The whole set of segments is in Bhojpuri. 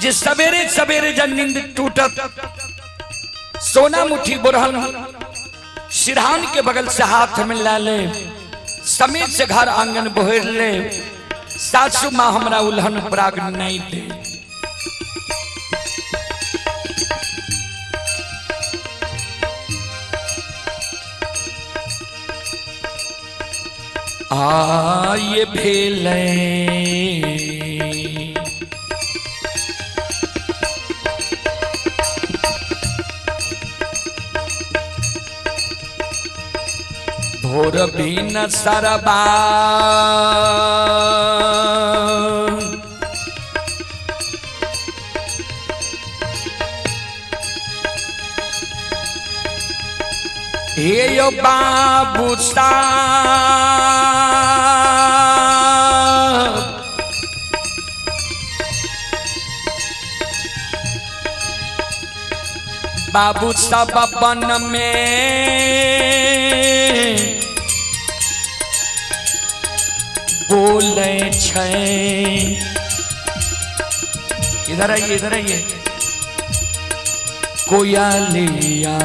जे सवेरे सवेरे जन नींद टूटत सोना मुट्ठी बुरहन सिरहान के बगल से हाथ में ला ले समेत से घर आंगन बहेर ले सासू माँ हमरा उल्हन पराग नहीं दे। ये भेले भोर भी न सरबा हे यो बाबू बाबू सब बन में बोले छे। इधर आइए इधर आइए। कोयलिया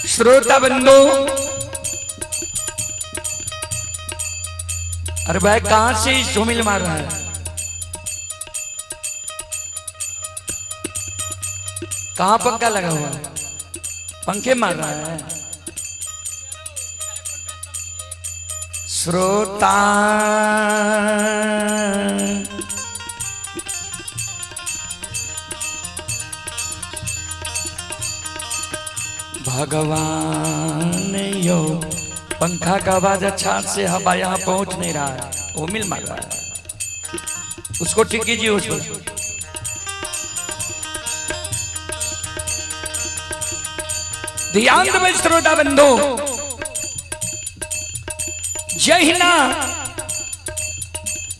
श्रोता बंधु, अरे भाई कहां से झुमिल मार रहा है? कहां पंखा लगा हुआ है? पंखे मार रहा है। श्रोता भगवान यो पंखा का आवाज अच्छा से हवा यहाँ पहुंच नहीं रहा है, वो मिल मार रहा है, उसको ठीक कीजिए। उसको ध्यान देवे श्रोता बंधु, जहिना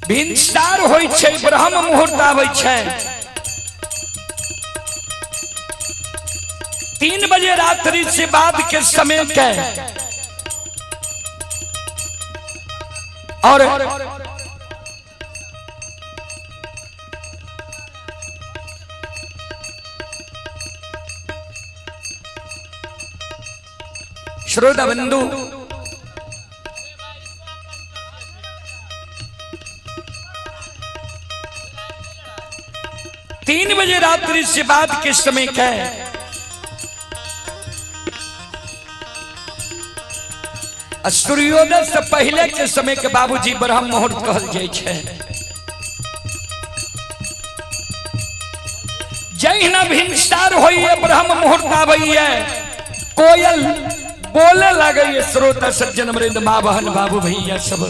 भिनसार होय छै, ब्रह्म मुहूर्त आबै छै, 3 बजे रात्रि से बाद के समय के और श्रोता बंधु, तीन बजे रात्रि से बाद के समय के सूर्योदय से पहले के समय के बाबूजी ब्रह्म मुहूर्त कहल जाय छै। जहिना भिनसार होइए ब्रह्म मुहूर्त आबैए, कोयल बोले लगे, श्रोता सज्जन वृंद, माँ बहन बाबू भैया सब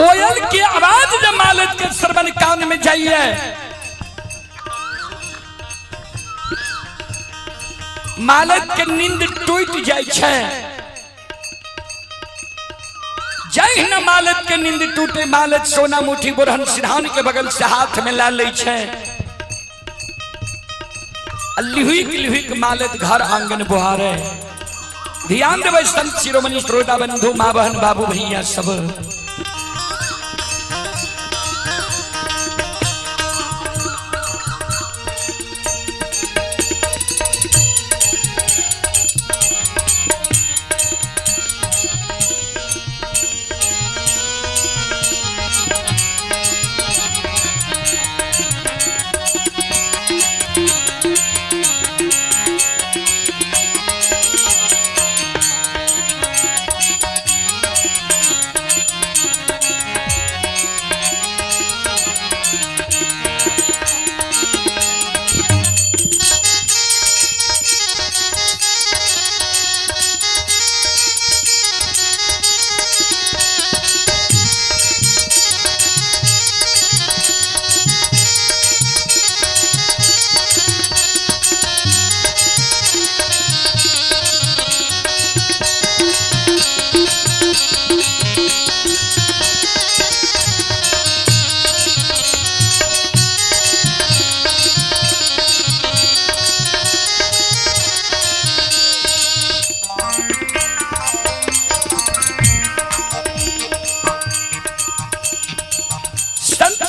कोयल की आवाज जब मालत के श्रवण कान में जाइए, मालत के नींद टूट जाय छे। जय न मालत के नींद टूटे, मालत सोना मुठी बुरहन सिरहान के बगल से हाथ में ला ले छे। लिहुक मालत घर आंगन बुहारे। ध्यान देवे संत शिरोमणि श्रोता बंधु माँ बहन बाबू भैया सब।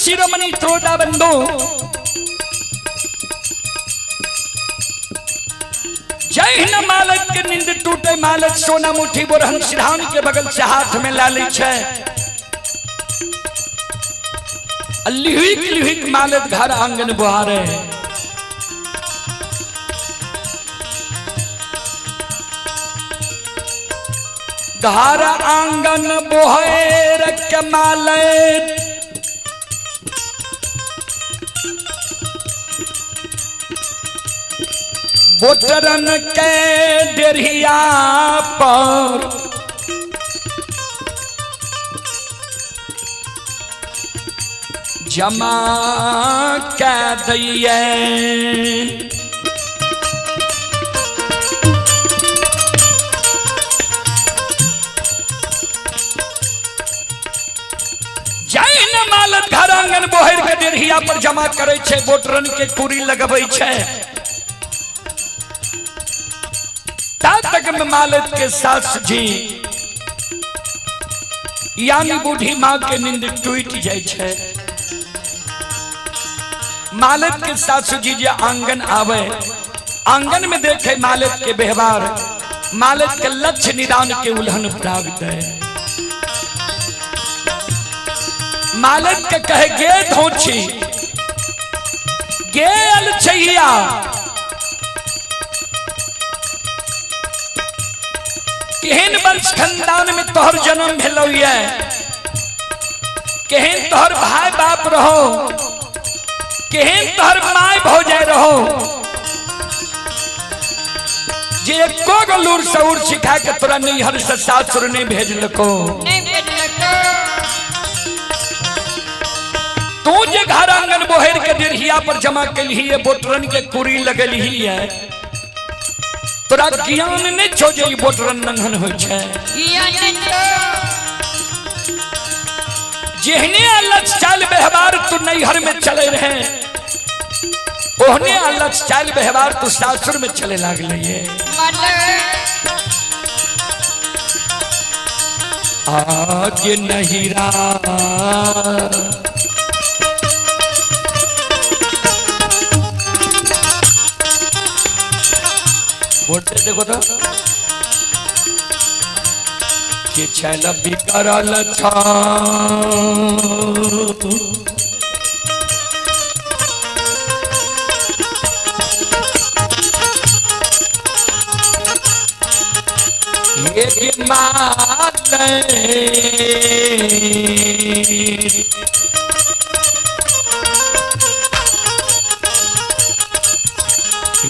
शिरोमणि श्रोता बंधु, जय न मालत के नींद टूटे, मालत सोना मुठी बुरहन सिरहान के बगल से हाथ में ला ले छे। लिहुक मालत घर आंगन बुहारे। घर आंगन बुहार के मालत बोटरन के डेरिया पर जमा के दिए। जय न मालत घर आंगन बोहर के डेरिया पर जमा करे छे, बोटरन के कुरी लगबै छे। तक में मालत के सास जी यानी बूढ़ी माँ के नींद टूट जाय छे। मालत के सास जी जे आंगन आवे, आंगन में देखे मालत के व्यवहार, मालत के लक्ष्य निदान के उल्हन प्राप्त है। मालत के कहे गे धोची गे अलछैया, केहन वंश खानदान में तोहर जन्म भेलो ये, केहन तोहर भाई बाप रहो, केहन तोहर माय भौजाई रहो, जे एको गो लूर सऊर सिखा के तोरा नैहर से सासुर नहीं भेजलको। तू जे घर आंगन बोहर के डेरिया पर जमा कलही है, बोटरन के कुरी लगलही है, तोरा ज्ञान नहीं छो जे बोटरन नंगन हो छे। जेहने अलग चाल व्यवहार तू नैहर में चले रहे, ओहने अलग चाल व्यवहार तू सासुर में चले लागले ये। आज नहिरा बोलते देखो तो कि छैल बिकरल छ ये माते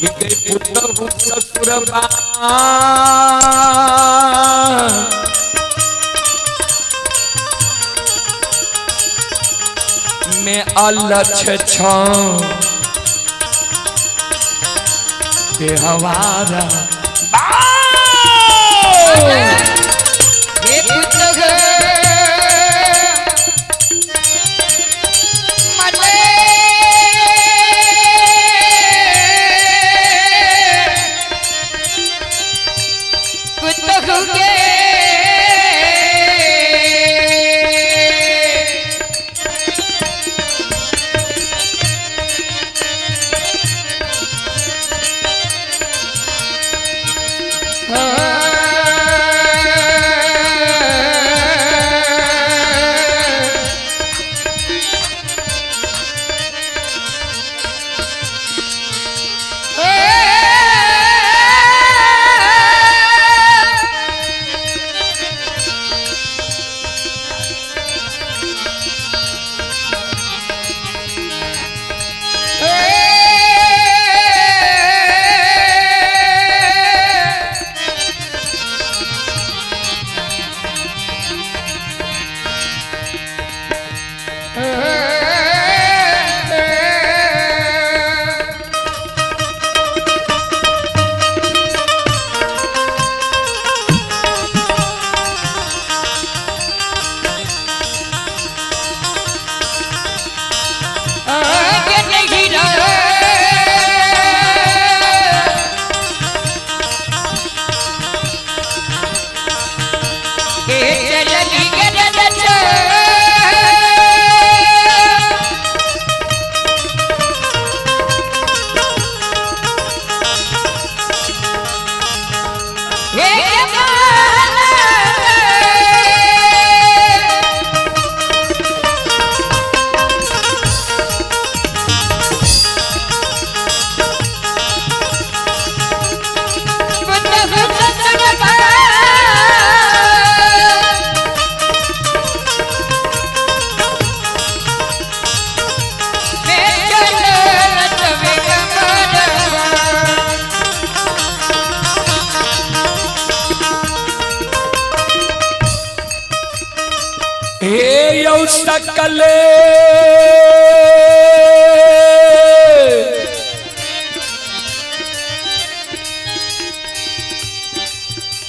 गई पुत्र ससुरबा में अलछ छौ बेहवारा सकले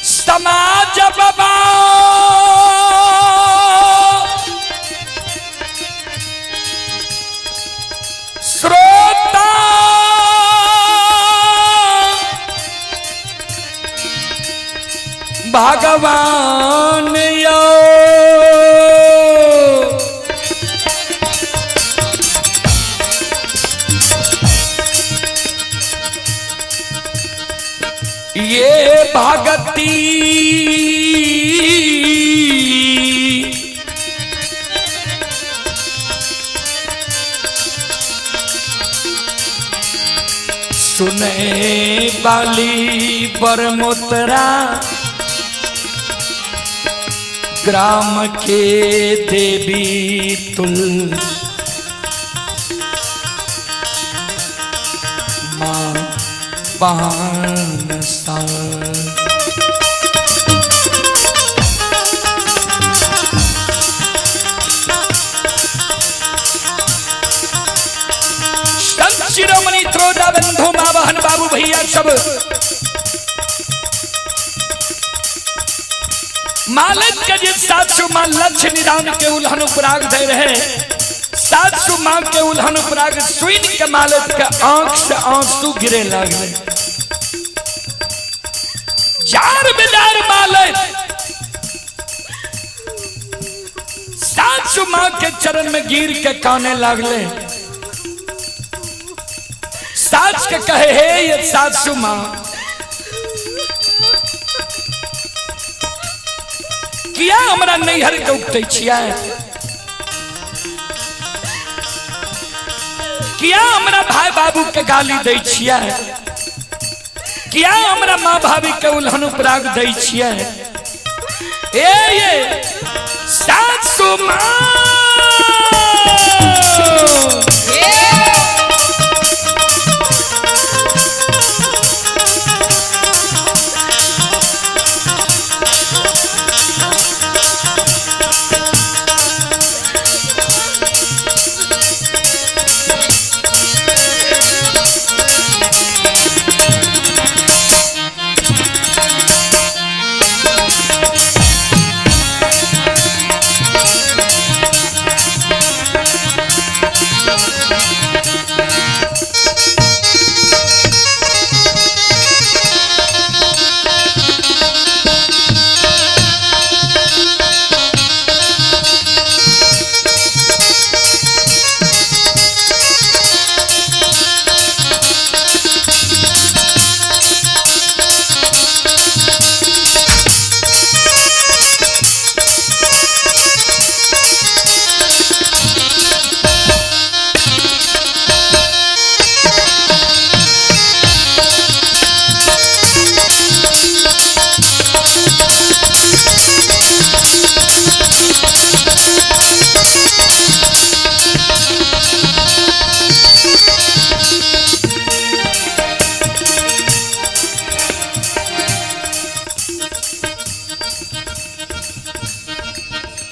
समाज बाबा श्रोता भगवान यो ये भगती सुने वाली बरमोतरा ग्राम के देवी तुल माँ पानसा शिरोमणि त्रोदा बंधु माँ बहन बाबू भैया सब मालक के जिस 700 माँ लक्ष्य निदान के उल्हन उपराग दे रहे 700 माँ के उल्हन उपराग सुइन के मालक के आंख से आंसू गिरे लगले जार बेजार मालक 700 माँ के चरण में गिर के काने लगले साच के कहे हे ये 700 माँ किया हमरा नैहर के उगते छिया किया हमरा भाई बाबू के गाली दे छिया किया हमरा माँ भाभी के उल्हन उपराग दे छिया ये 700 माँ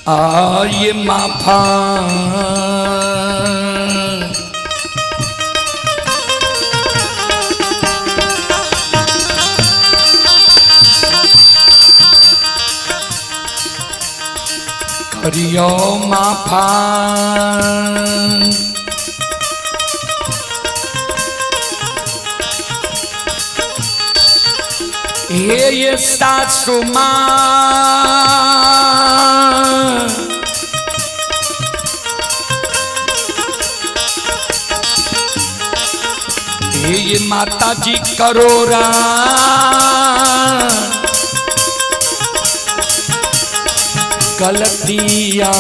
ये माफा करियो माफा ये सासु माँ ये माता जी करोरा गलतियाँ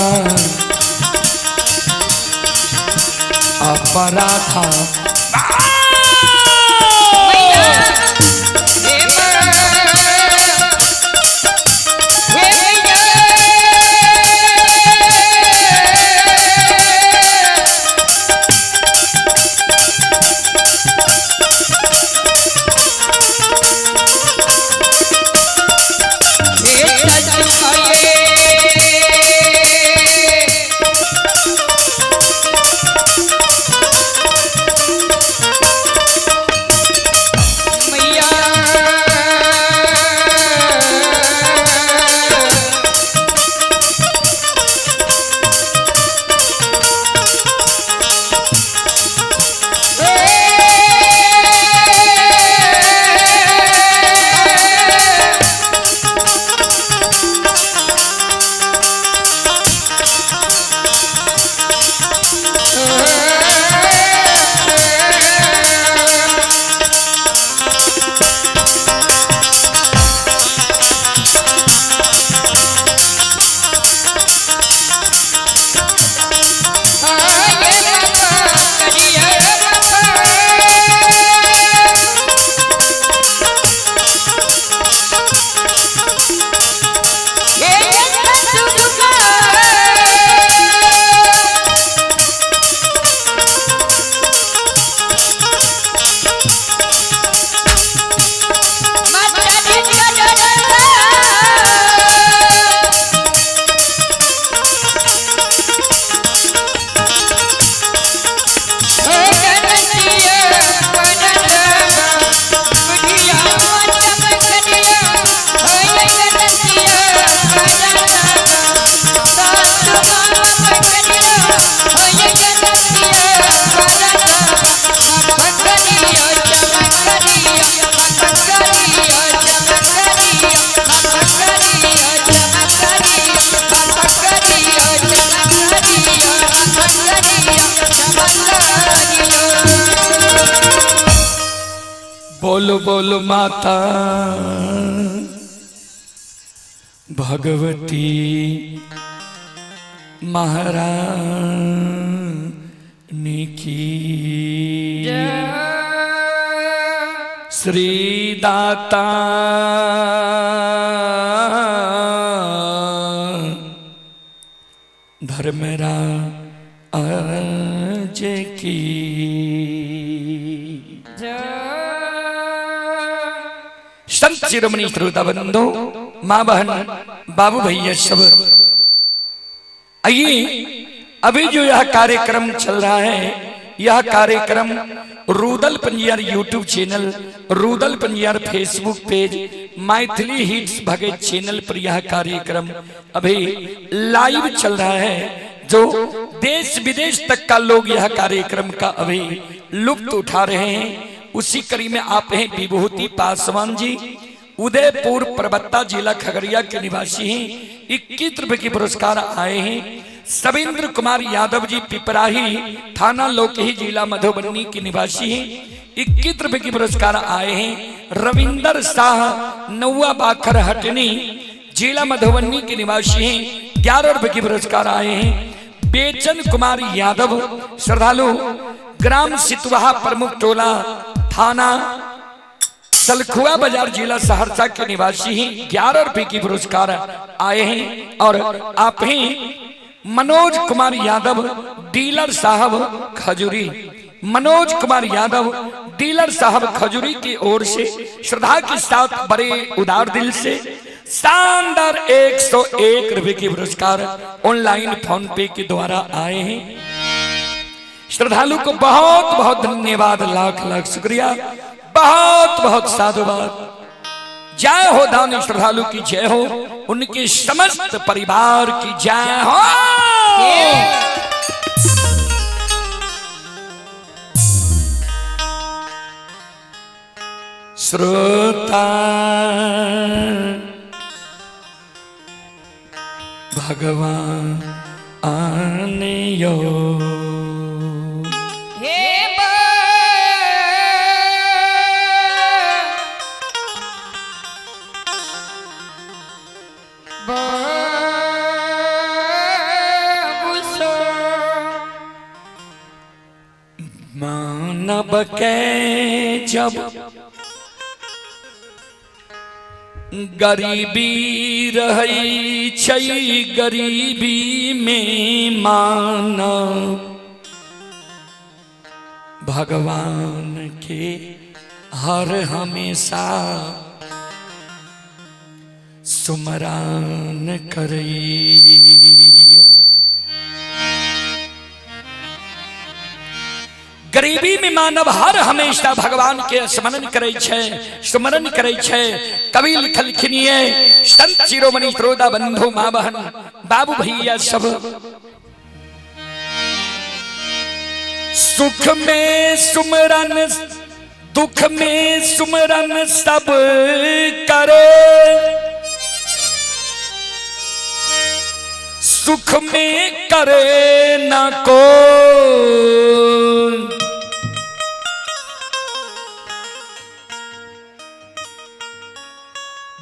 अपराधा बोलो बोलो माता भगवती महारानी की श्री दाता धर्मराज की संत शिरोमणि श्रोता बंधु माँ बहन बाबू भैया सब आइए अभी जो यह कार्यक्रम चल रहा है यह कार्यक्रम Rudal Panjiyar YouTube channel Rudal Panjiyar Facebook page Maithili hits Bhagat channel पर यह कार्यक्रम अभी लाइव चल रहा है जो देश विदेश तक का लोग यह कार्यक्रम का अभी लुत्फ उठा रहे हैं। उसी कड़ी में आप हैं विभूति पासवान जी उदयपुर परबत्ता जिला खगड़िया के निवासी हैं। 21 रुपए के पुरस्कार आए हैं। सविंद्र कुमार यादव जी पिपराही थाना लोकही जिला मधुबनी के निवासी हैं। 21 रुपए के पुरस्कार आए हैं। रविंदर शाह नौवा बाखर हटनी जिला मधुबनी के निवासी हैं। 11 रुपए के पुरस्कार आए हैं। बेचन कुमार यादव श्रद्धालु ग्राम सितवाहा प्रमुख टोला थाना सलखुआ बाजार जिला सहरसा के निवासी हैं। 11 रुपए की पुरस्कार आए हैं। और आप हैं मनोज कुमार यादव डीलर साहब खजूरी मनोज कुमार यादव डीलर साहब खजूरी की ओर से श्रद्धा के साथ बड़े उदार दिल से शानदार 101 रुपए के पुरस्कार ऑनलाइन फोन पे के द्वारा आए हैं। श्रद्धालु को बहुत बहुत धन्यवाद, लाख लाख शुक्रिया, बहुत बहुत साधुवाद। जय हो दानी श्रद्धालु की जय हो, उनके समस्त परिवार की जय हो। श्रोता भगवान आने यो मानव के जब गरीबी रही छई, गरीबी में मानव भगवान के हर हमेशा सुमरान करई। गरीबी में मानव हर हमेशा भगवान के स्मरण करे छे, सुमरण करे छे। कवि लिखलखिनिए संत शिरोमणि श्रोता बंधु माँ बहन बाबू भैया सब, सुख में सुमरन दुख में सुमरन सब करे, सुख में करे न को,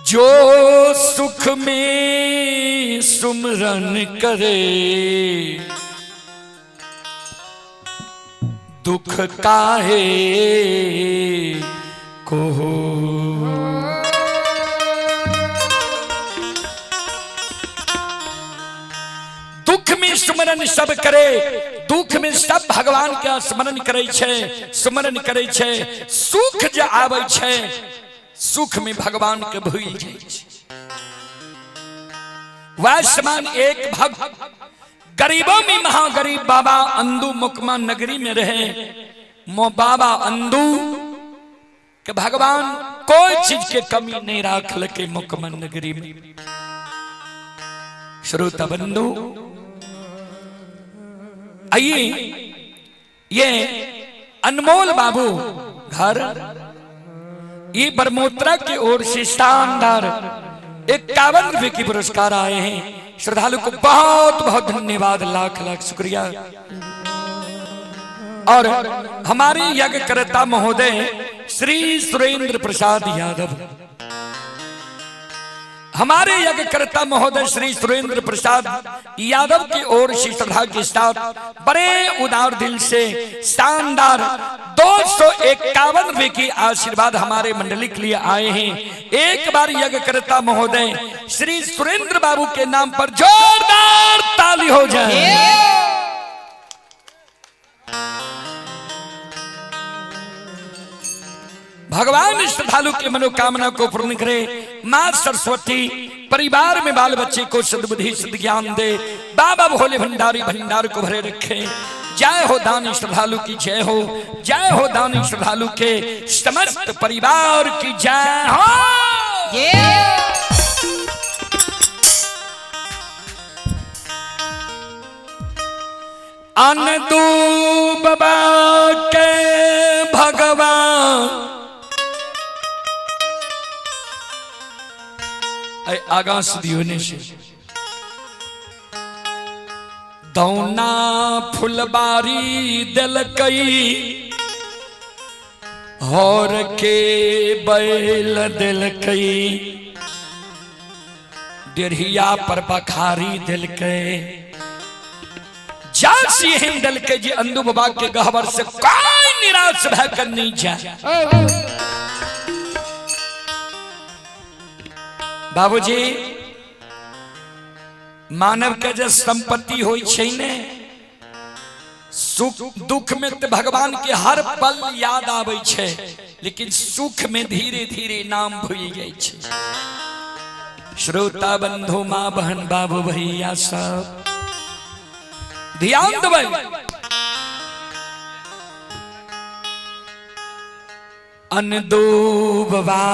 जो सुख में सुमरन करे दुख काहे को। दुख में सुमरन सब करे, दुख में सब भगवान का स्मरण करे छे, सुमरन करे छे। सुख जे आवे छे, सुख में भगवान के भूल जाए। वह समान एक भक्त गरीबों में महागरीब बाबा अंदू मुकमा नगरी में रहे। मो बाबा अंदू के भगवान कोई चीज के कमी नहीं राखल के मुकमा नगरी में। श्रोता बंधु आइए, ये अनमोल बाबू घर ये बरमोत्रा की ओर से शानदार 51 रुपए की पुरस्कार आए हैं। श्रद्धालु को बहुत बहुत धन्यवाद, लाख लाख शुक्रिया। और हमारे यज्ञकर्ता महोदय श्री सुरेंद्र प्रसाद यादव, हमारे यज्ञकर्ता महोदय श्री सुरेंद्र प्रसाद यादव की ओर से श्रद्धा के साथ बड़े उदार दिल से शानदार 251 रुपए की आशीर्वाद हमारे मंडली के लिए आए हैं। एक बार यज्ञकर्ता महोदय श्री सुरेंद्र बाबू के नाम पर जोरदार ताली हो जाए। भगवान श्रद्धालु के मनोकामना को पूर्ण करे। मां सरस्वती परिवार में बाल बच्चे को सद्बुद्धि सद्ज्ञान दे। बाबा भोले भंडारी भंडार को भरे रखे। जय हो दानी श्रद्धालु की जय हो, जय हो दानी श्रद्धालु के समस्त परिवार की जय हो। अनदू बाबा के भगवान आगास दियोने से दौना फुलबारी दिलकई और के बैल दिलकई, डेढ़िया पर बखारी दिलके जासी हिम दिलके जी अंदू बाबा के गहवर से कोई निराश भकर नहीं जाए। बाबूजी मानव के जो संपत्ति होई छै ने, सुख दुख में तो भगवान के हर पल याद आवे छे, लेकिन सुख में धीरे धीरे नाम भूल जाए छे। श्रोता बंधु माँ बहन बाबू भैया सब ध्यान दे। अनदूबवा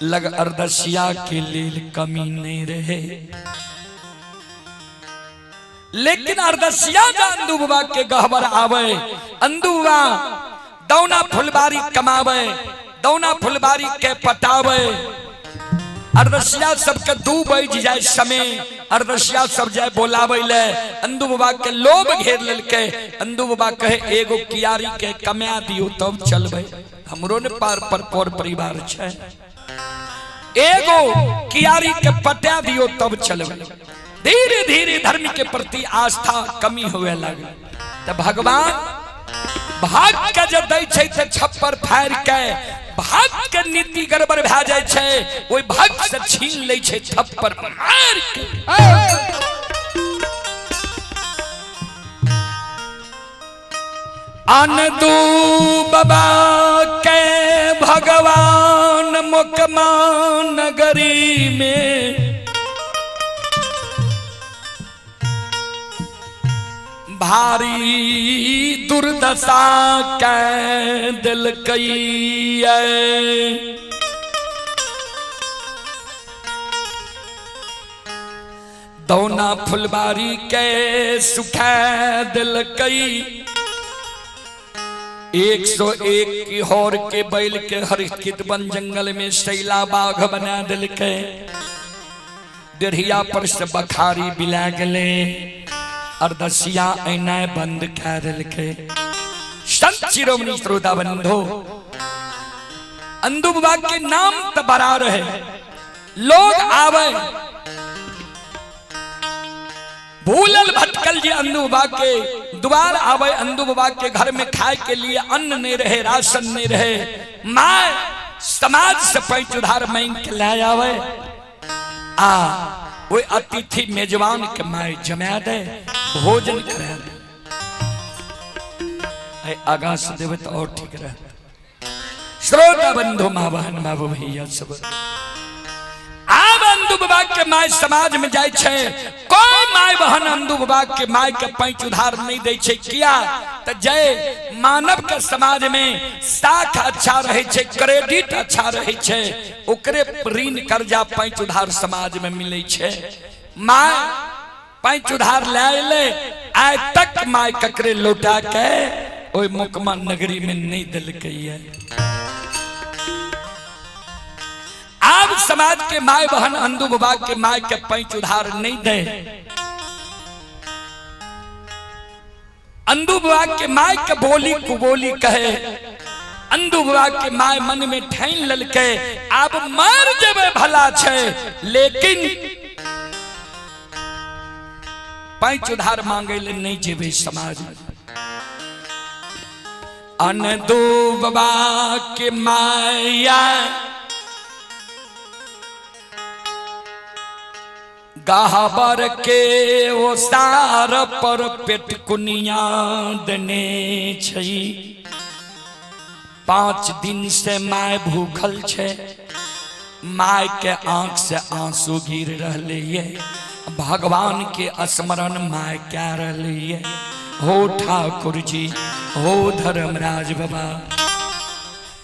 लग अर्दसिया के लेल कमी नहीं रहे, लेकिन अर्दसिया अंदुबा के गहबर आवे। अंदुबा दौना फुलबारी कमावे, दौना फुलबारी के पटावे। अर्दसिया सबके दू बज जाए समय, अर्दसिया सब जाए बोलावे ले। अंदु बाबा के लोभ घेर लेलके। अंदु बाबा कहे एगो कियारी के कमा दियो तब चलबे। हमरो ने पार पर परिवार छे, एगो कियारी के पटा दियो तब चलबे। धीरे धीरे धर्म के प्रति आस्था कमी हुए लगे। तो भगवान भाग के जब दै छै त छप्पर फाड़ के भाग के नीति गड़बड़ भए जाय छै, ओइ भाग से छीन लै छै थप्पड़ मार के। अनदू बाबा के भगवान मुकमा नगरी में भारी दुर्दशा के दिल कई। दौना फुलबारी के सुखा दिल कई। 101 की हौर के बैल के हरकित बन जंगल में शैला बाघ बना दिल के। डेढ़िया पर से बखारी बिला गले, अर्दसिया ऐना बंद कर के। संत शिरोमणि श्रोता बंधो अंदु बाबा के नाम तो बरा रहे, लोग आवे भूलल भटकल जी अंदु बाबा के द्वार आवे। अंदु बाबा के घर में खाए के लिए अन्न नहीं रहे, राशन नहीं रहे। माँ समाज से पैच उधार मांग के ले आवे। वो अतिथि मेजबान के माय जमा दे, भोजन करा दे। आगा से देवे तो और ठीक रहे। श्रोता बंधु माँ बहन बाबू भैया सब आब अंदु बाबा के माय समाज में जाय छे। कोई माय बहन अंदु बाबा के माय के पैंच उधार नहीं दे छे। किया तो जय मानव के समाज में साख अच्छा रहे छे, क्रेडिट अच्छा रहे छे, ओकरे ऋण कर्जा पैंच उधार समाज में मिले छे। माय पैंच उधार ले आय तक माय ककरे लौटा के ओई मुकमा नगरी में नहीं दिल कही है। अब समाज के माय बहन अंदु बाबा के माय के पैंच उधार नहीं दे। अंदु बाबा के माय के बोली कुबोली कहे। अंदु बाबा के माय मन में ठान ललके अब मर जबे भला छे, लेकिन पैंच उधार मांगे ले नहीं जेबे समाज में। अंदु बाबा के माया गाहबर के ओ सार पर पेट कुनिया दने छई। 5 दिन से माय भूखल छे, माय के आंख से आंसू गिर रहले ये। भगवान के स्मरण माय क्या रहले ये। हो ठाकुर जी, हो धर्मराज बाबा,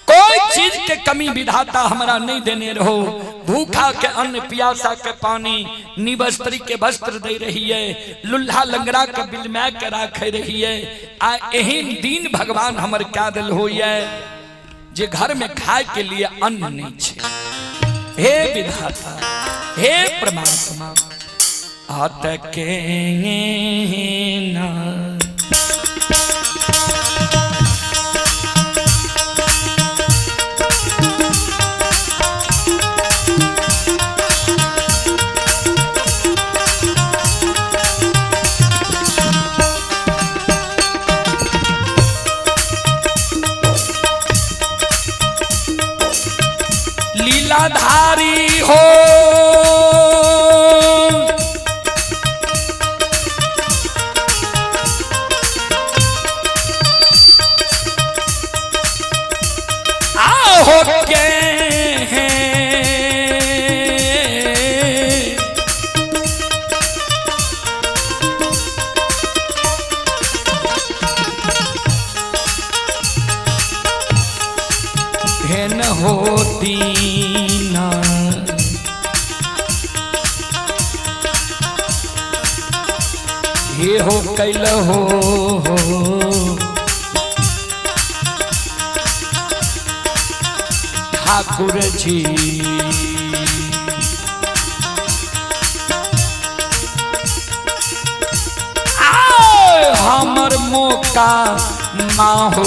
कोई चीज के कमी विधाता हमरा नहीं देने रहो। भूखा के अन्न, प्यासा के पानी, निवस्त्री के वस्त्र दे रही है, लुल्हा लंगड़ा के बिल में के राखे रही है। आ एहन दिन भगवान हमर क्या दिल हो जे घर में खाए के लिए अन्न नहीं छे। हे विधाता, हे परमात्मा, आतके ना लीलाधारी हो आओ के ये हो कैल हो ठाकुर जी। हमर मौका ना हो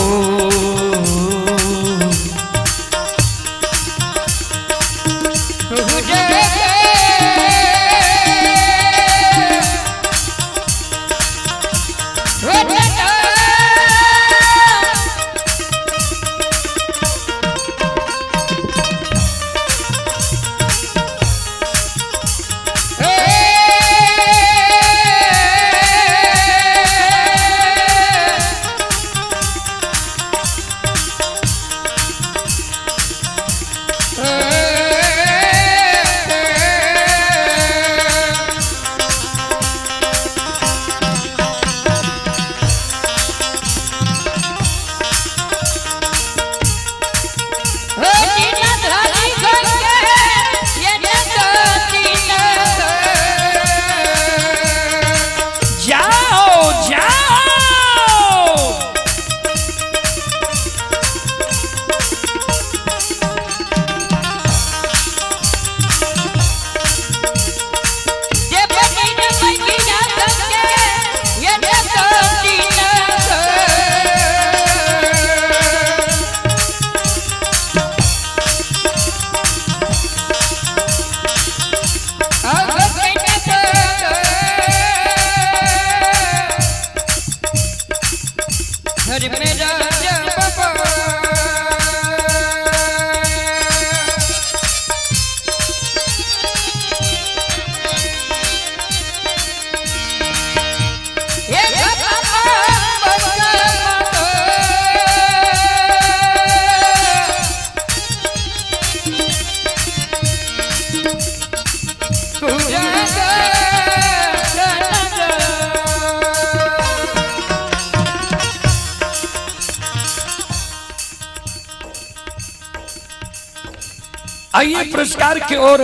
आइए पुरस्कार की ओर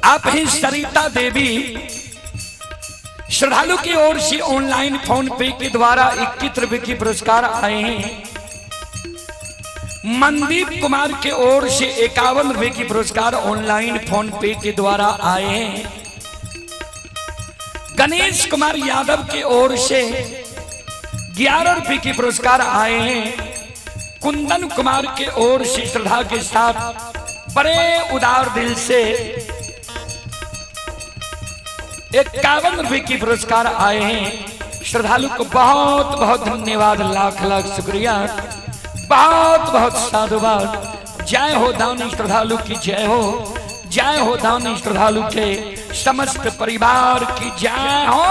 आप ही सरिता देवी श्रद्धालु की ओर से ऑनलाइन फोन पे के द्वारा 21 रुपए की पुरस्कार आए हैं। मनदीप कुमार के ओर से 51 रुपए की पुरस्कार ऑनलाइन फोन पे के द्वारा आए हैं। गणेश कुमार यादव के ओर से 11 रुपए की पुरस्कार आए हैं। कुंदन कुमार के ओर से श्रद्धा के साथ बड़े उदार दिल से 51 रुपए की पुरस्कार आए हैं। श्रद्धालु को बहुत बहुत धन्यवाद, लाख लाख शुक्रिया, बहुत बहुत साधुवाद। जय हो दानी श्रद्धालु की जय हो, जय हो दानी श्रद्धालु के समस्त परिवार की जय हो।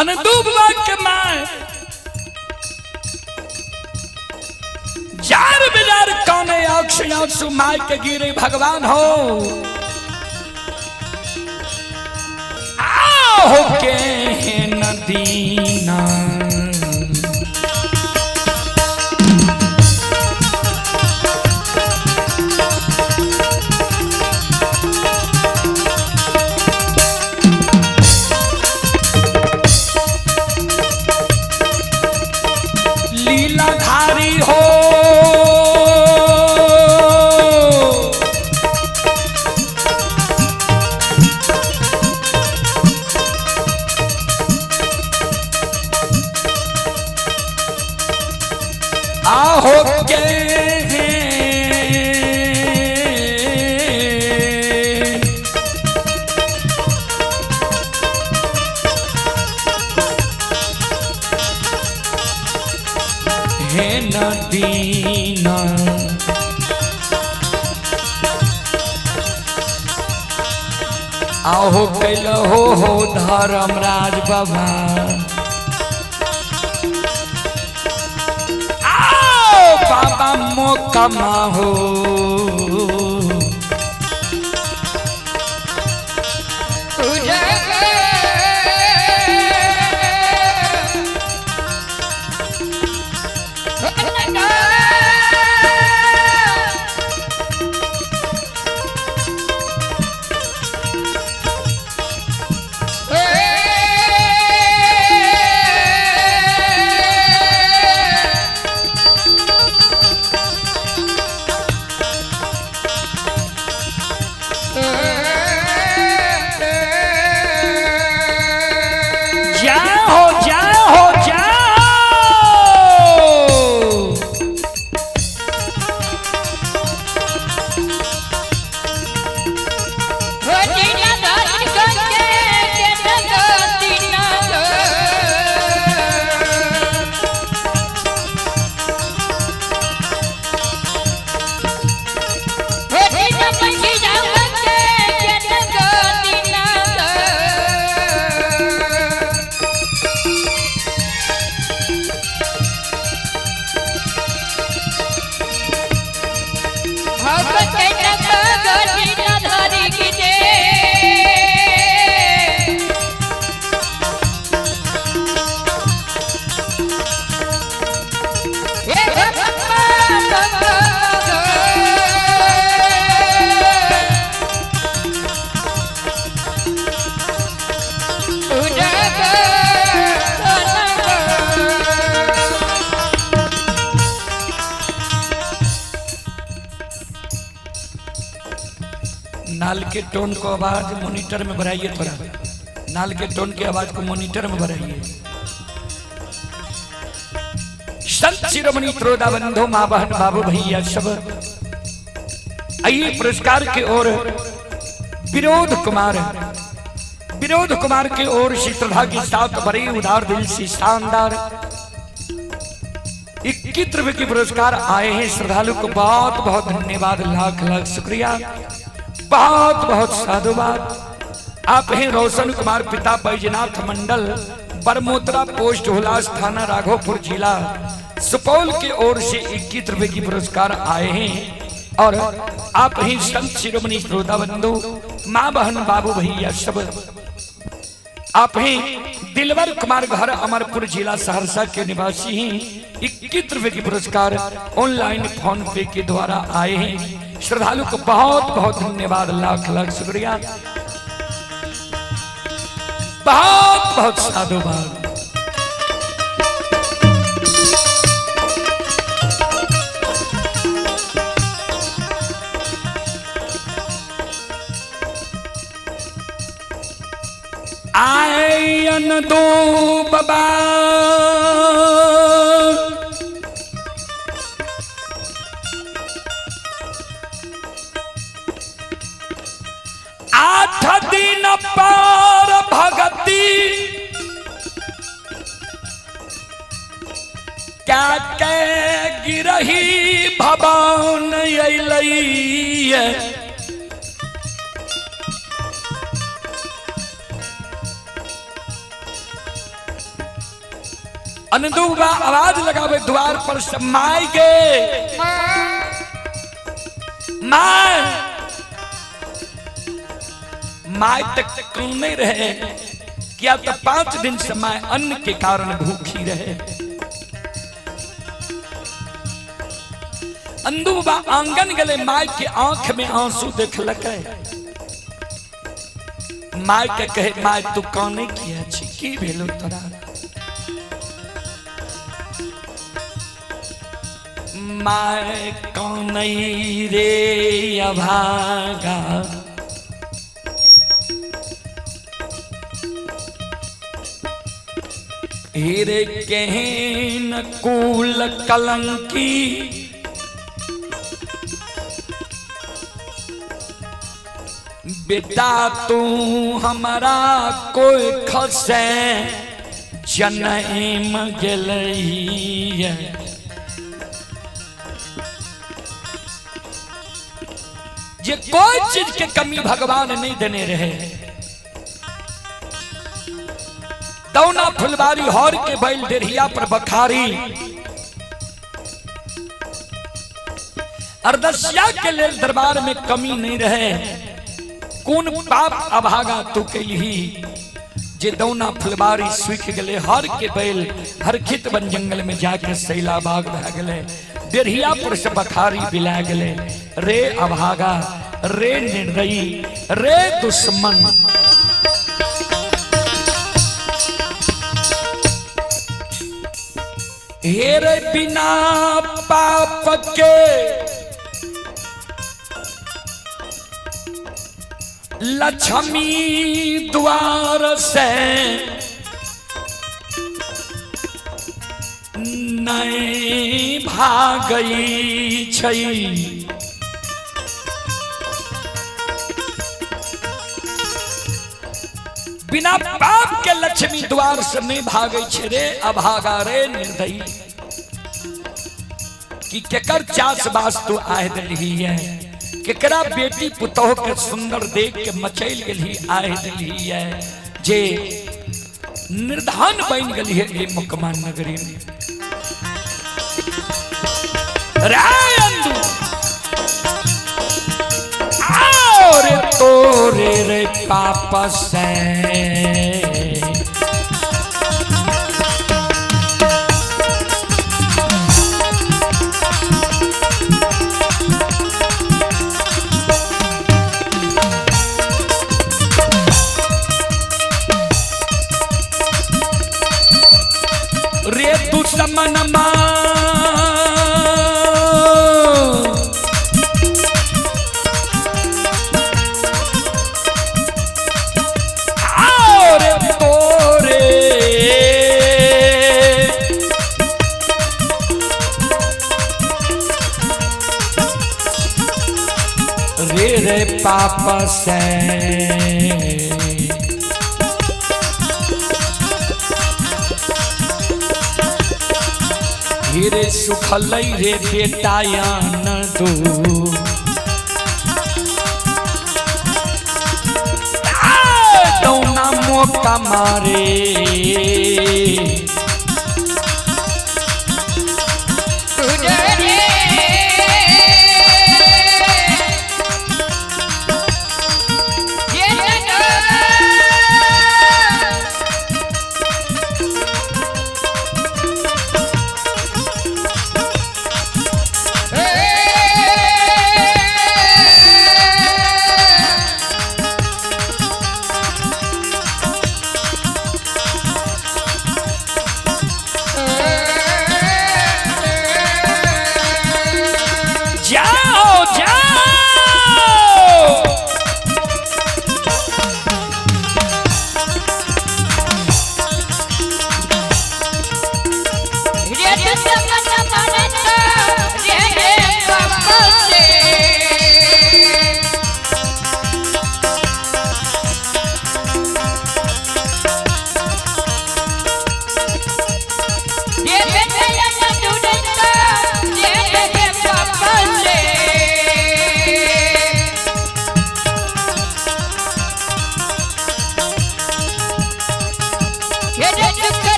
अनदुबला के माय जार बिजार कौने आंसू माय के गिरे भगवान हो आओ के नदीना लीलाधारी हो आहो के हे नदीना आहो कैल हो धर्मराज बाबा आओ बाबा मोकमा हो नाल के टोन को आवाज मॉनिटर में बढ़ाइए थोड़ा नाल के टोन की आवाज को मॉनिटर में बढ़ाइए संत शिरोमणि त्रोदा बंधु मां बहन बाबू भैया सब आइए पुरस्कार की ओर विनोद कुमार की ओर श्रद्धा के साथ बड़े उदार दिल से शानदार 21 रुपए की पुरस्कार आए हैं श्रद्धालु को बहुत बहुत धन्यवाद लाख लाख शुक्रिया बहुत बहुत साधुवाद आप हैं रोशन कुमार पिता बैजनाथ मंडल बरमोत्रा पोस्ट हुलास थाना राघोपुर जिला सुपौल की ओर से 21 रुपए की पुरस्कार आए हैं और आप हैं संत शिरोमणि श्रोता बंधु मां बहन बाबू भैया सब आप हैं दिलवर कुमार घर अमरपुर जिला सहरसा के निवासी हैं 21 रुपए की पुरस्कार ऑनलाइन फोन पे के द्वारा आए हैं श्रद्धालु को बहुत बहुत धन्यवाद लाख लाख शुक्रिया बहुत बहुत साधुवाद आयन दो बाबा आठ दिन पार भगती क्या के गिरही भवन अइलैया अनदुबा आवाज लगावे द्वार पर से, माई गे माई। माई तक कौन नहीं रहे, क्या तो 5 दिन से माई अन्न के कारण भूखी रहे। अंदुबा आंगन गले, माई के आंख में आंसू देख लगे। माई के कहे, माई तू कौने किया छी, की भेलो तोरा। माई कौनई रे अभागा, हीरे केहन कुल कलंकी, बेटा तू हमारा कोई खसे जन्म गेलई। ये कोई चीज के कमी भगवान नहीं देने रहे। दौना फुलवारी हौर के बैल डेढ़िया पर बखारी, अरदसिया के लेल दरबार में कमी नहीं रहे। कौन पाप अभागा तू कही, जे दौना फुलवारी सूख गले, हर के बैल हर खित बन जंगल में जाके सैला बाग रह गले, डेढ़िया पर से बखारी बिला गले। रे अभागा, रे निर्दयी, रे दुश्मन। हेरे बिना पाप के लक्ष्मी द्वार से नहीं भागई छई। बिना पाप के लक्ष्मी द्वार से नहीं भागई छे। रे अभागा, रे निर्दयी, कि केकर चास बास तू आह दिलही है, केकरा बेटी पुतोह के सुंदर देख के मचैल गली आह दिलही है, जे निर्धान बन गली है ये मुकमा नगरी में। और तोरे रे पाप से रे दुश्मन रे पाप से हीरे सुखलई रे बेटायन दू। दौना मौका मारे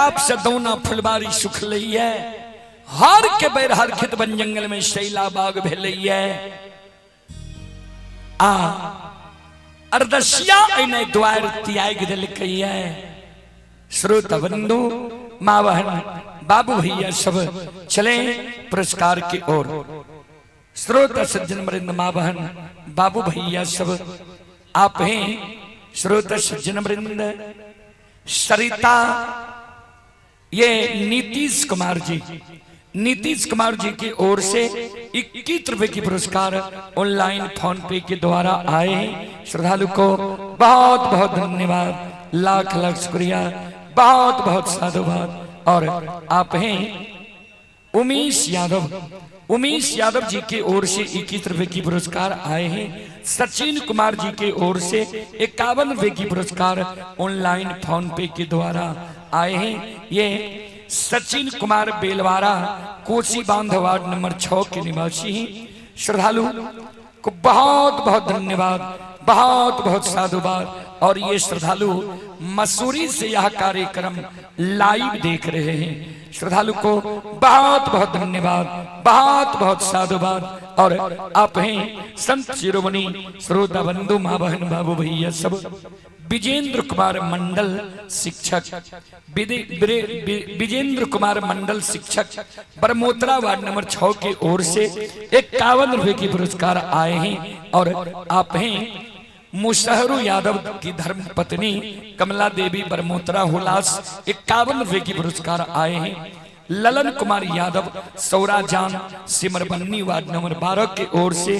बाप से दोना फुलबारी सुख लइए, हार के बैर हर खित बन जंगल में शैला बाग भेलइए। आ अर्दशिया इन्हें द्वार त्याग दिल कहिए। श्रोत बंधु माँ बहन बाबू भैया सब चले पुरस्कार की ओर। श्रोत सज्जन वृंद माँ बहन बाबू भैया सब आप हैं। श्रोत सज्जन वृंद सरिता ये नीतीश कुमार जी की ओर से 21 रुपए की पुरस्कार ऑनलाइन फोन पे के द्वारा आए। श्रद्धालु को बहुत बहुत धन्यवाद, लाख लाख शुक्रिया, बहुत बहुत साधुवाद। और आप हैं उमेश यादव जी की ओर से 21 रुपए की पुरस्कार आए हैं। सचिन कुमार जी की ओर से 51 रुपए की पुरस्कार ऑनलाइन फोन पे के द्वारा आए हैं। ये सचिन कुमार बेलवारा कोसी बांध वार्ड नंबर 6 के निवासी हैं। श्रद्धालु को बहुत बहुत धन्यवाद, बहुत बहुत साधुवाद। और ये श्रद्धालु मसूरी से यह कार्यक्रम लाइव देख रहे हैं। श्रद्धालु को बहुत बहुत धन्यवाद, बहुत बहुत साधुवाद। और आप हैं संत शिरोमणि श्रोता बंधु माँ बहन बाबू भैया सब विजेंद्र कुमार मंडल शिक्षक, विजेंद्र कुमार मंडल शिक्षक बरमोत्रा वार्ड नंबर 6 की ओर से 51 रुपए की पुरस्कार आए हैं। और आप हैं मुशहरु यादव की धर्म पत्नी कमला देवी बरमोत्रा हुलास 51 रुपए की पुरस्कार आए हैं। ललन कुमार यादव सौराजान सिमरबन्नी वार्ड नंबर 12 की ओर से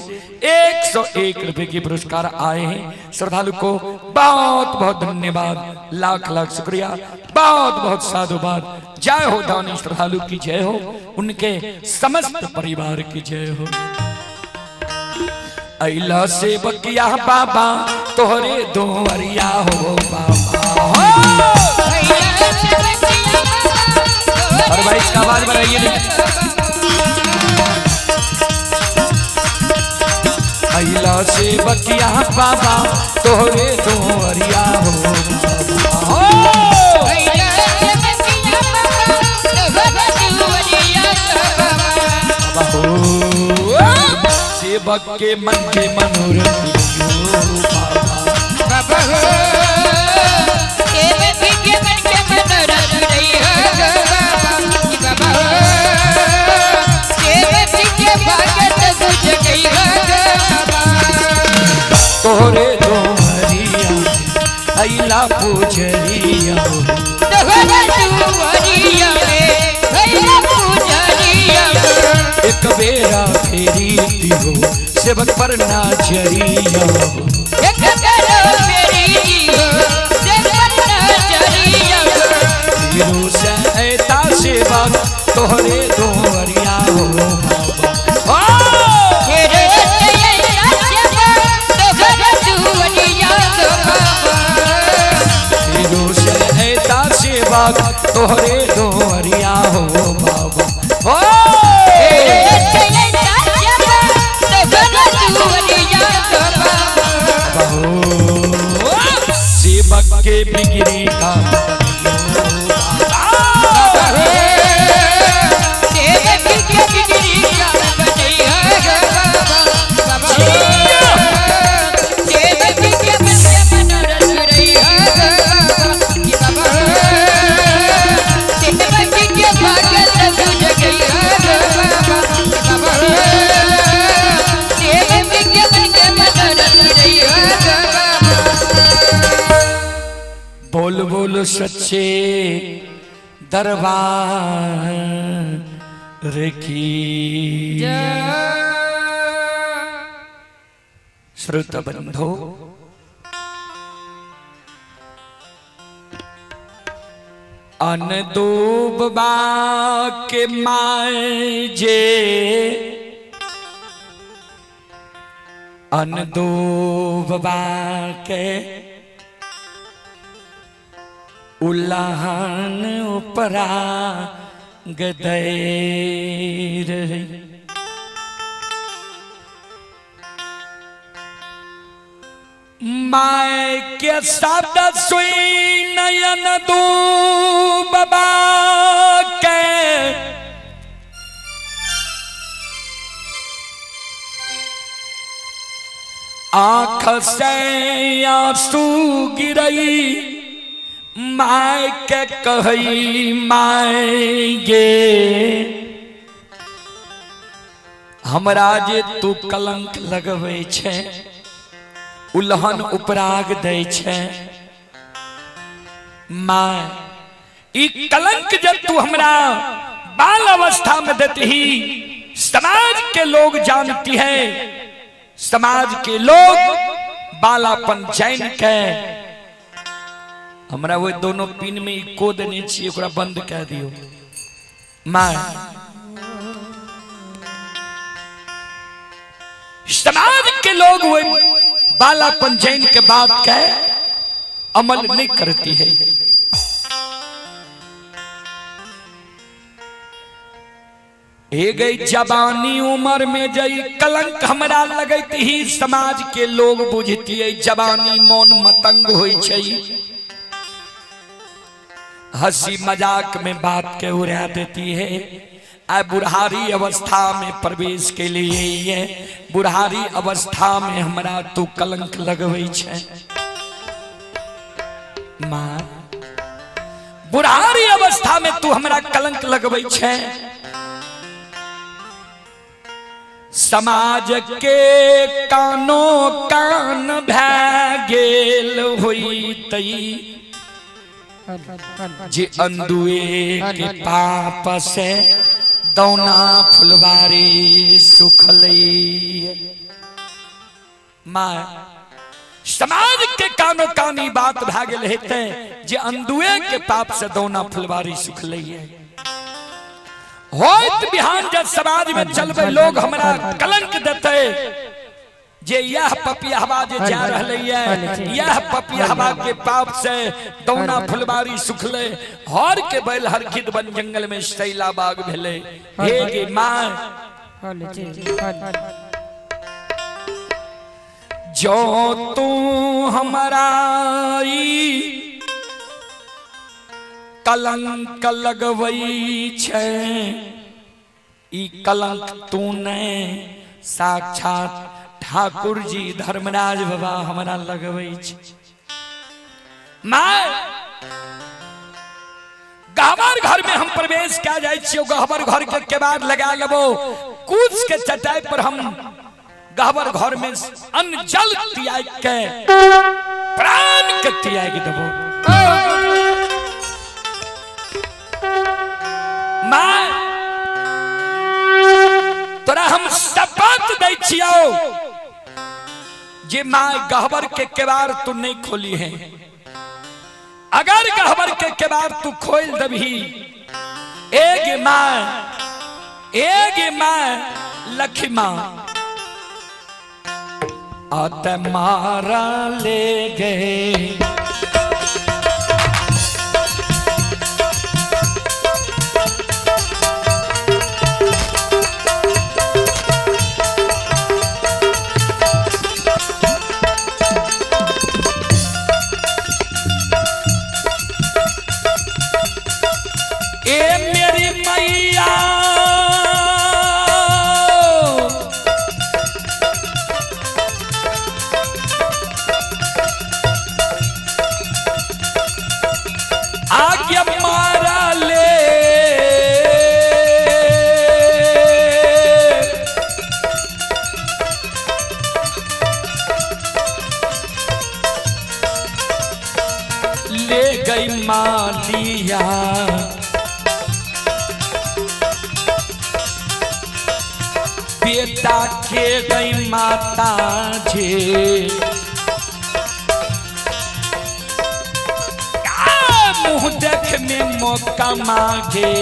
101 रुपए की पुरस्कार आए हैं। श्रद्धालु को बहुत बहुत धन्यवाद, लाख लाख शुक्रिया, बहुत बहुत साधुवाद। जय हो दानी श्रद्धालु की जय हो, उनके समस्त परिवार की जय हो। अइला से बकिया बाबा तोहरे दोवरिया हो बाबा। और भाई इसका आवाज बढ़ाइए नहीं। अइला से बकिया बाबा तोहरे दोवरिया हो बाबा। सेवक के मन के मनोरथ बाबा हो, सेवक के मन के मनोरथ बाबा हो, सेवक के भगत बुझ गई बाबा। तोहरे दोहरिया अइला पूजरिया हो, तोहरे दोहरिया अइला पूजरिया हो। एक बेरा फेरी हो सेवक पर नाजरिया हो, एक बेरा फेरी हो सेवक पर नाजरिया हो। से ऐता सेवक तोहरे दोहरिया हो बाबा। तेरे ऐता सेवक तोहरे दोहरिया हो बाबा। से ऐता सेवक तोहरे दोहरिया हो बाबा। सेवक के बिगड़ी का बोल बोल सच्चे दरबार की। श्रोता बंधो अन दूबा के माजे, अन दूबा के उल्लाहन उपरा गदैर माय के शब्द सुई नयन दू बाबा के आँख से आंसू गिरई माय के कहई माय गे हमरा जे तू कलंक लगबै छै उल्हन उपराग दै छै माय ई कलंक जब तू हमरा बाल अवस्था में देती ही समाज के लोग जानती है समाज के लोग बालापन जान के हमरा वो दोनों पिन में को देने चाहिए ओकरा बंद कर दियो माय समाज के लोग वो बालापन जान के बात के अमल नहीं करती है। हे गई जवानी उम्र में जई कलंक हमरा लगत ही समाज के लोग बुझती है जवानी मौन मतंग होई छै हंसी मजाक में बात के उड़ा देती है। आ बुढ़ारी अवस्था में प्रवेश के लिए ये बुढ़ारी अवस्था में हमरा तू कलंक लगबै छै मां बुढ़ारी अवस्था में तू हमरा कलंक लगबै छै। समाज के कानो कान भै गेल होई तई जे अंधुए के पाप से दौना फुलवारी सुखलई मां समाज के कानो कानी बात भै गेल हेते जे अंधुए के पाप से दौना फुलवारी सुखलई होत बिहान जब समाज में चलबे लोग हमरा कलंक देते जे यह पपियाहवा जे जा रहले यह पपियाहवा के पाप से दौना फुलवारी सुखले हर के बैल हर खिद बन जंगल में शैला बाग भेले हे गे मां जो तू हमारा कलंक लगवई छै ई कलंक तूने साक्षात ठाकुर जी धर्मराज बाबा हमरा लगवई छै। मां गहबर घर में हम प्रवेश क्या जाय छियो गहबर घर के केबाड़ लगा लेबो कूच के चटाई पर हम गहबर घर में अन्न जल त्याग के प्राण के त्याग देबो मां तोरा हम शपथ दै छियो जे मां गहबर के केबाड़ तू नहीं खोली है अगर गहबर के केबाड़ तू खोल दबही एगे मां लखिमा आत मारा ले गए मालिया बेटा के गई माता जे मुँह देख में मौका मांगे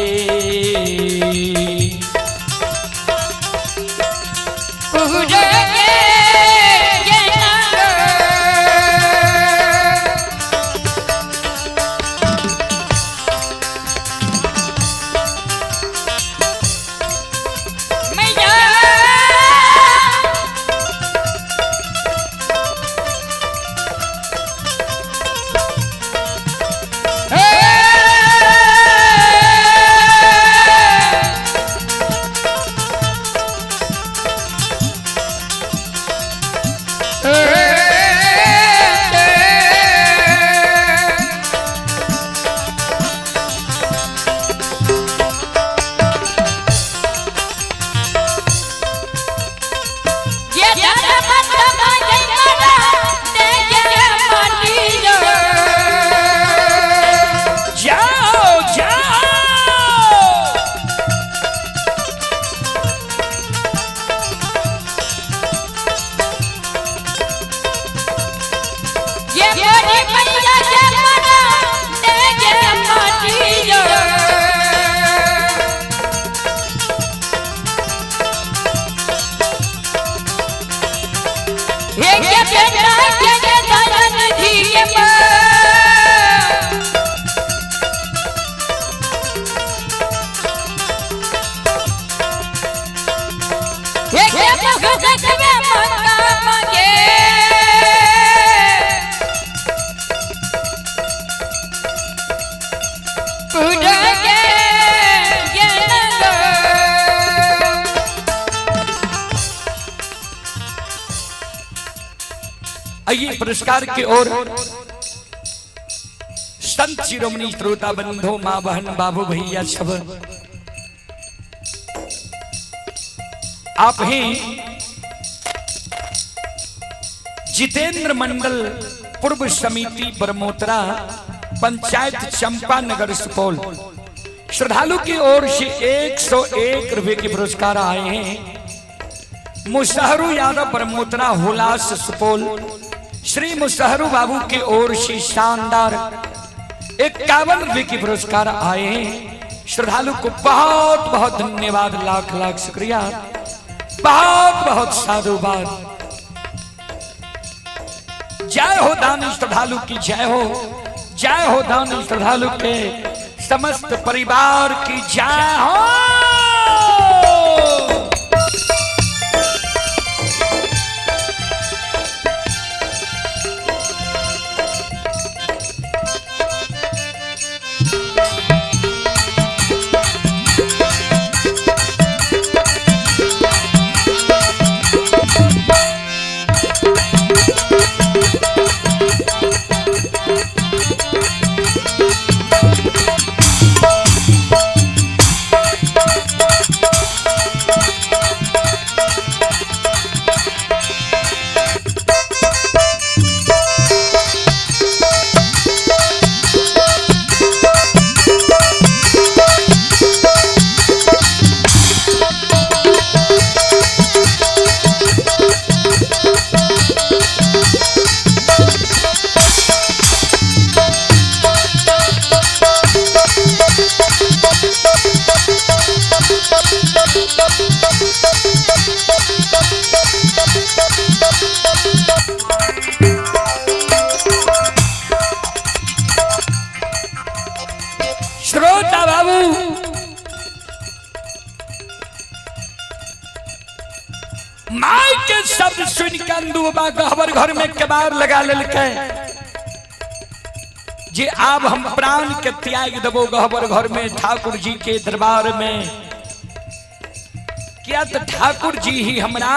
जगत में मंगा मांगे पूरेंगे ये नगर। आइए पुरस्कार की ओर संत शिरोमणि श्रोता बंधु माँ बहन बाबू भैया सब आप ही जितेंद्र मंडल पूर्व समिति बरमोतरा पंचायत चंपा नगर सुपौल श्रद्धालु की ओर से 101 रुपए के पुरस्कार आए हैं। मुसहरू यादव बरमोतरा हुलास सुपौल श्री मुसहरू बाबू की ओर से शानदार 51 रुपए के पुरस्कार आए हैं। श्रद्धालु को बहुत बहुत धन्यवाद, लाख लाख शुक्रिया, बहुत बहुत साधुवाद। जय हो दानी श्रद्धालु की जय हो, जय हो दानी श्रद्धालु के समस्त परिवार की जय हो। श्रोता बाबू माई के शब्द सुन के अंदुबा गहबर घर में केबार लगा लेलकै जे आब हम प्राण के त्याग देबो गहबर घर में ठाकुर जी के दरबार में, क्या तो ठाकुर जी ही हमरा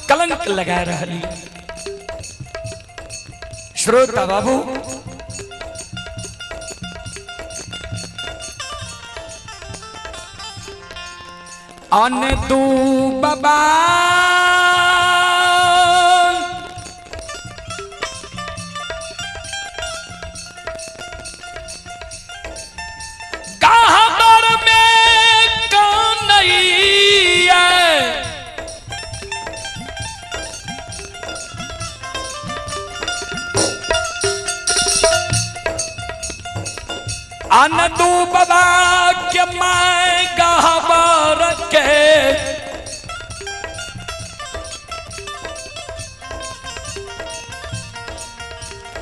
कलंक लगा रहली। श्रोता बाबू अन तू बाबा गहबर में कन्हैया अन तू बाबा के मैं गहबर के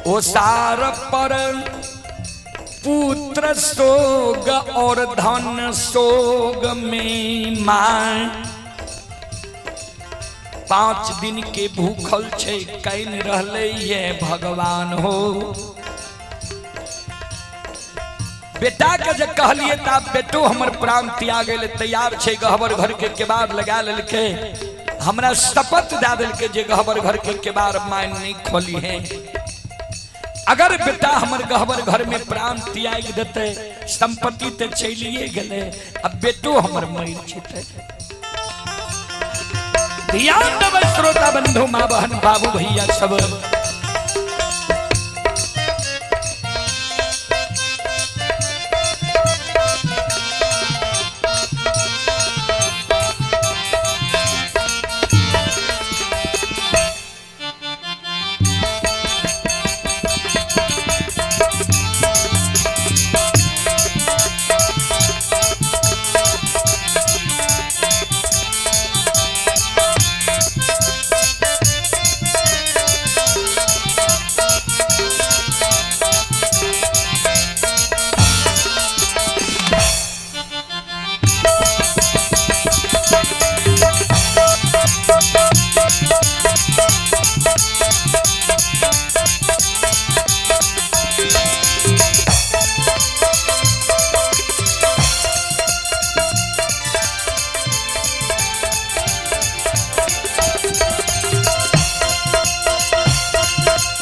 ओ सार पर पुत्र सोग और धन सोग में मां 5 दिन के भूखल छे कैन रहले ये भगवान हो। बेटा के जे कहलिए ता बेटो हमर प्राण त्यागे ले तैयार छे, गहबर घर के केबार लगा लेलके, हमरा शपथ दे देलके जे गहबर घर के केबार मान नहीं खोली है। अगर बेटा हमर गहबर घर में प्राण त्याग देते संपत्ति ते चलिए गेले, अब बेटो हमर मर जेते। ध्यान देबै श्रोता बंधु माँ बहन बाबू भैया सब।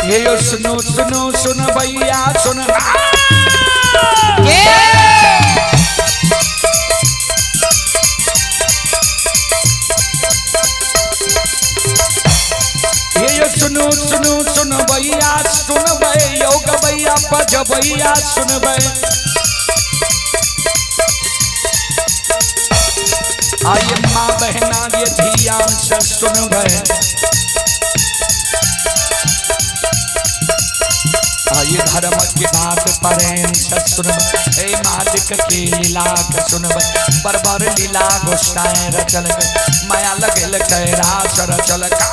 ये यो सुनो सुनो सुन भैया सुन। ये यो सुनो सुनो सुन भैया सुन भै योग भैया पज भैया सुन भै। आइए माँ बहना ये ध्यान से सुन भै। आइए धर्म की बात प्रेम से सुन भै। मालिक की लीला के सुन भै। बरबर लीला गोसाएं रचल माया लगल कैरास रचल का।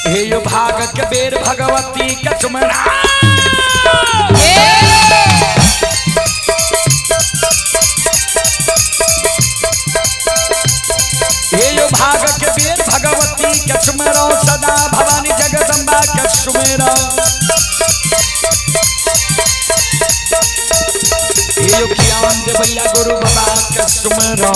हे यो भाग के बेर भगवती के चुमरा। हे यो भाग के बेर भगवती के चुमरा सदा भवानी जगदम्बा के सुमेरा। हे यो ज्ञान दे भैया गुरु बाबा के सुमेरा।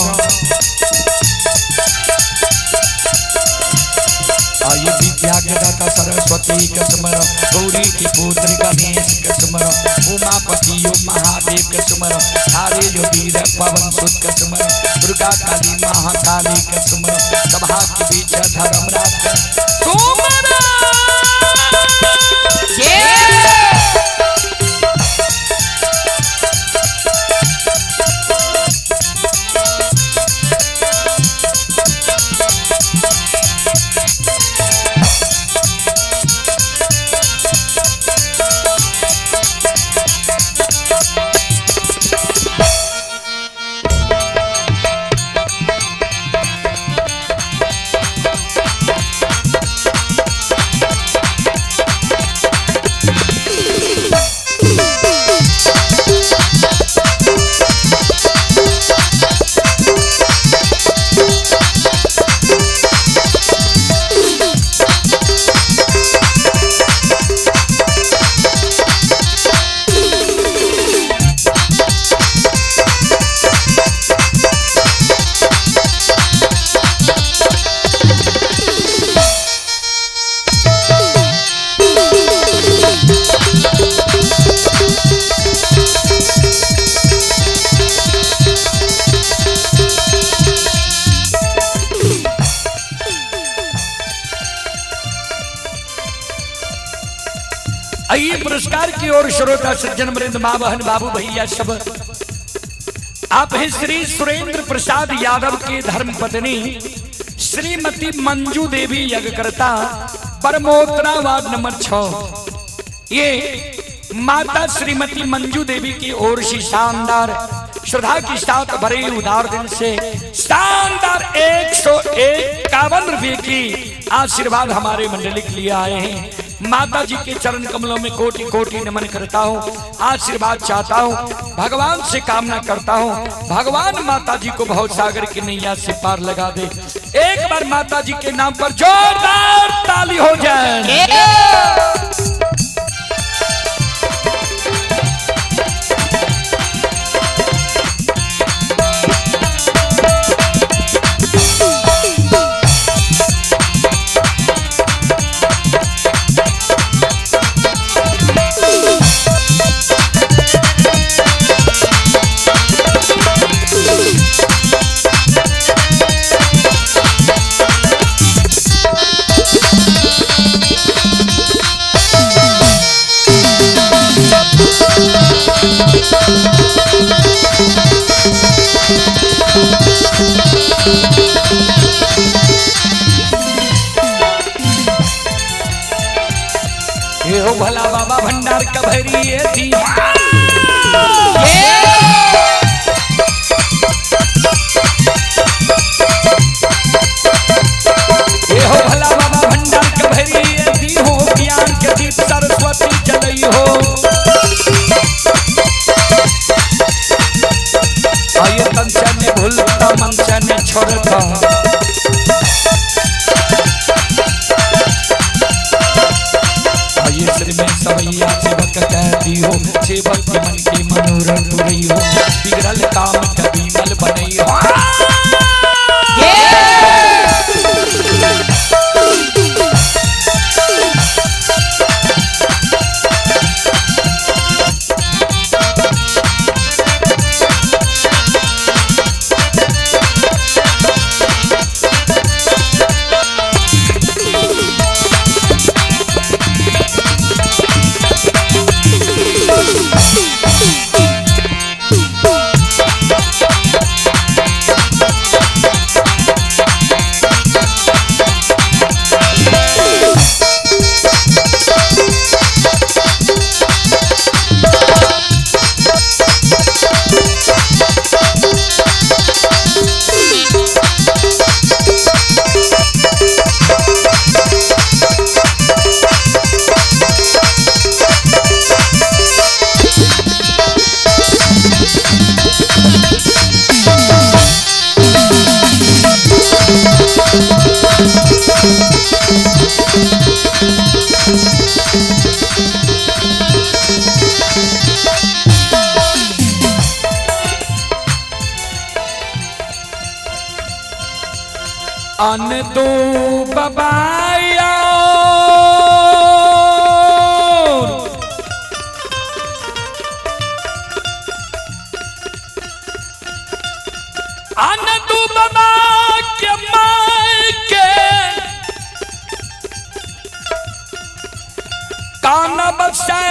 आइए विद्या के दाता सरस्वती के स्मरण। गौरी की पुत्री गणेश के स्मरण। उमापति यो महादेव के स्मरण। सारे जो वीर पवन सुत के स्मरण। दुर्गा काली महाकाली के स्मरण। सभा के बीच धर्मराज के स्मरण। आइए पुरस्कार की ओर श्रोता सज्जन वृंद मां बहन बाबू भैया सब। आप हैं श्री सुरेंद्र प्रसाद यादव के धर्म पत्नी श्रीमती मंजू देवी यज्ञकर्ता परमोत्तरा वार्ड नंबर 6। ये माता श्रीमती मंजू देवी की ओर से शानदार श्रद्धा के साथ भरे उदार दिल से शानदार 151 रुपये की आशीर्वाद हमारे मंडली के लिए आए हैं। माता जी के चरण कमलों में कोटि कोटि नमन करता हूँ। आशीर्वाद चाहता हूँ, भगवान से कामना करता हूँ भगवान माता जी को भव सागर की नैया से पार लगा दे। एक बार माता जी के नाम पर जोरदार ताली हो जाए। हो भला बाबा भंडार का भैरी ये थी ये हो भला बाबा भंडार का भैरी ये थी हो ज्ञान के दीप सरस्वती चलई हो आइए तंचा ने भूलता मनसा ने छोड़ता आइए श्री में सवैया सेवक कहती हो सेवक के मन की मनोरथ पूरी हो बिगड़ल काम कभी मल बनई हो अन दो बबाया अन दो बाबा के माय के कान बसे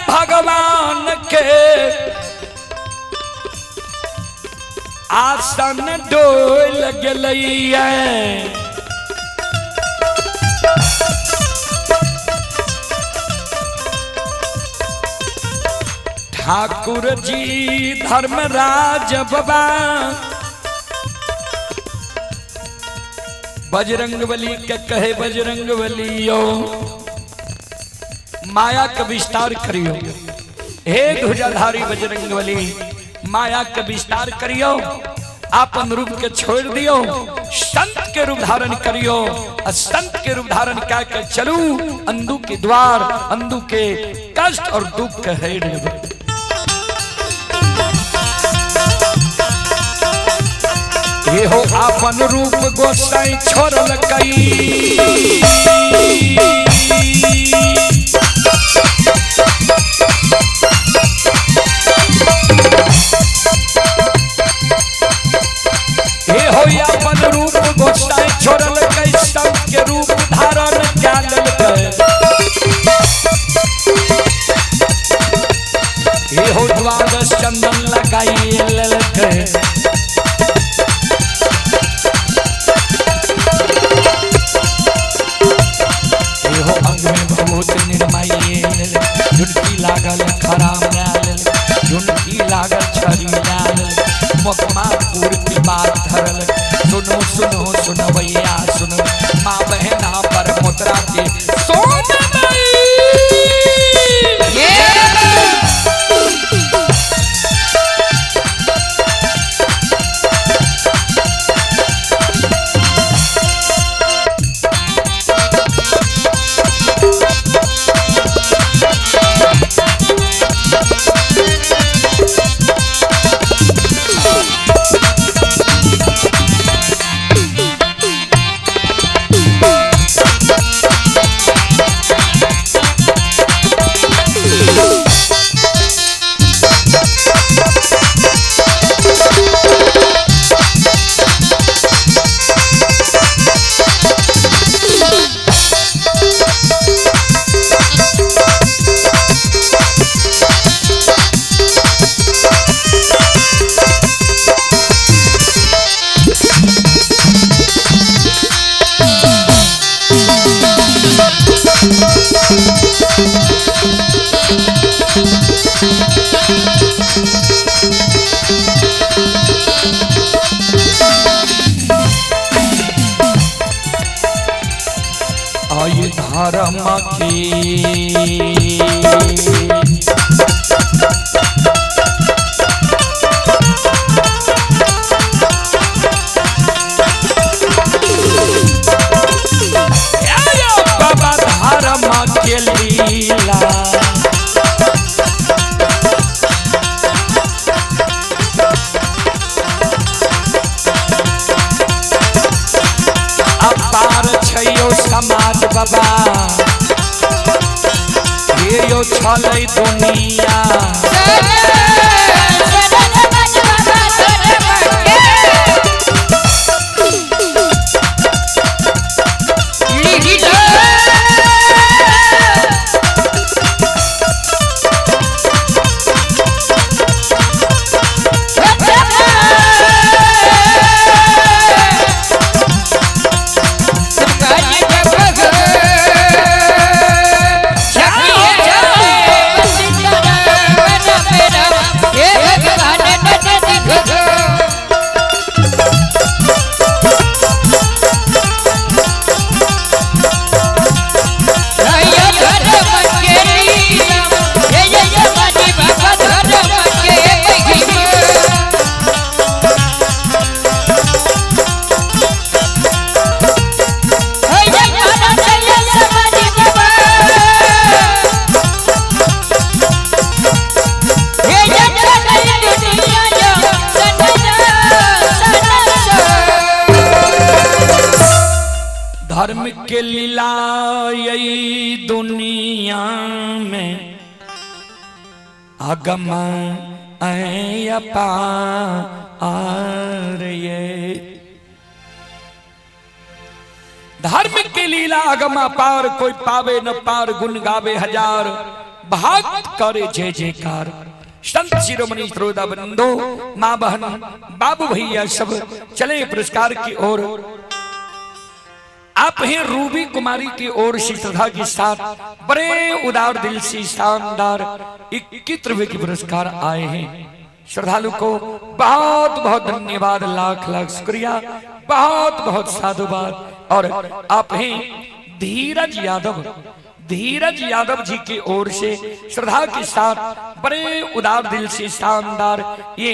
भगवान के आसन डोल गलैया ठाकुर जी धर्मराज बाबा बजरंगबली के कहे बजरंगबलियो माया का विस्तार करियो हे ध्वजाधारी बजरंगबली माया के विस्तार करियो आपन रूप के छोड़ दियो संत के रूप धारण करियो संत के रूप धारण करके चलू अंधु के द्वार अंधु के कष्ट और दुख के हेर ये हो आपन रूप गोसाई छोड़ल कई अपन रूप गोसाई छोड़ल कई संत के रूप धारण कैल ये हो द्वादश चंदन लगाई ललक ये हो अंग में बहुत निर्मय झुनकी लागल खराम झुनकी लागल छरी लाल मुखमा पूर्ति बात धरल सुनो सुनो सुनवैया सुनो माँ बहना पर मुद्रा के सोन Thank you. धर्म की। बाबा धर्म के लीला अपार छयो समाज बाबा ये यो छलै दुनिया धर्म के लीला यही दुनिया में आगम अपार ये। धर्म के लीला आगम अपार कोई पावे न पार गुण गावे हजार भाग करे जय जयकार। संत शिरोमणि श्रोता बंधु माँ बहन बाबू भैया सब चले पुरस्कार की ओर। आप हैं रूबी कुमारी की ओर से श्रद्धा के साथ बड़े उदार दिल से शानदार 21 रुपए की पुरस्कार आए हैं। श्रद्धालु को बहुत बहुत धन्यवाद, लाख लाख शुक्रिया, बहुत बहुत साधुवाद। और आप हैं धीरज यादव जी की ओर से श्रद्धा के साथ बड़े उदार दिल से शानदार ये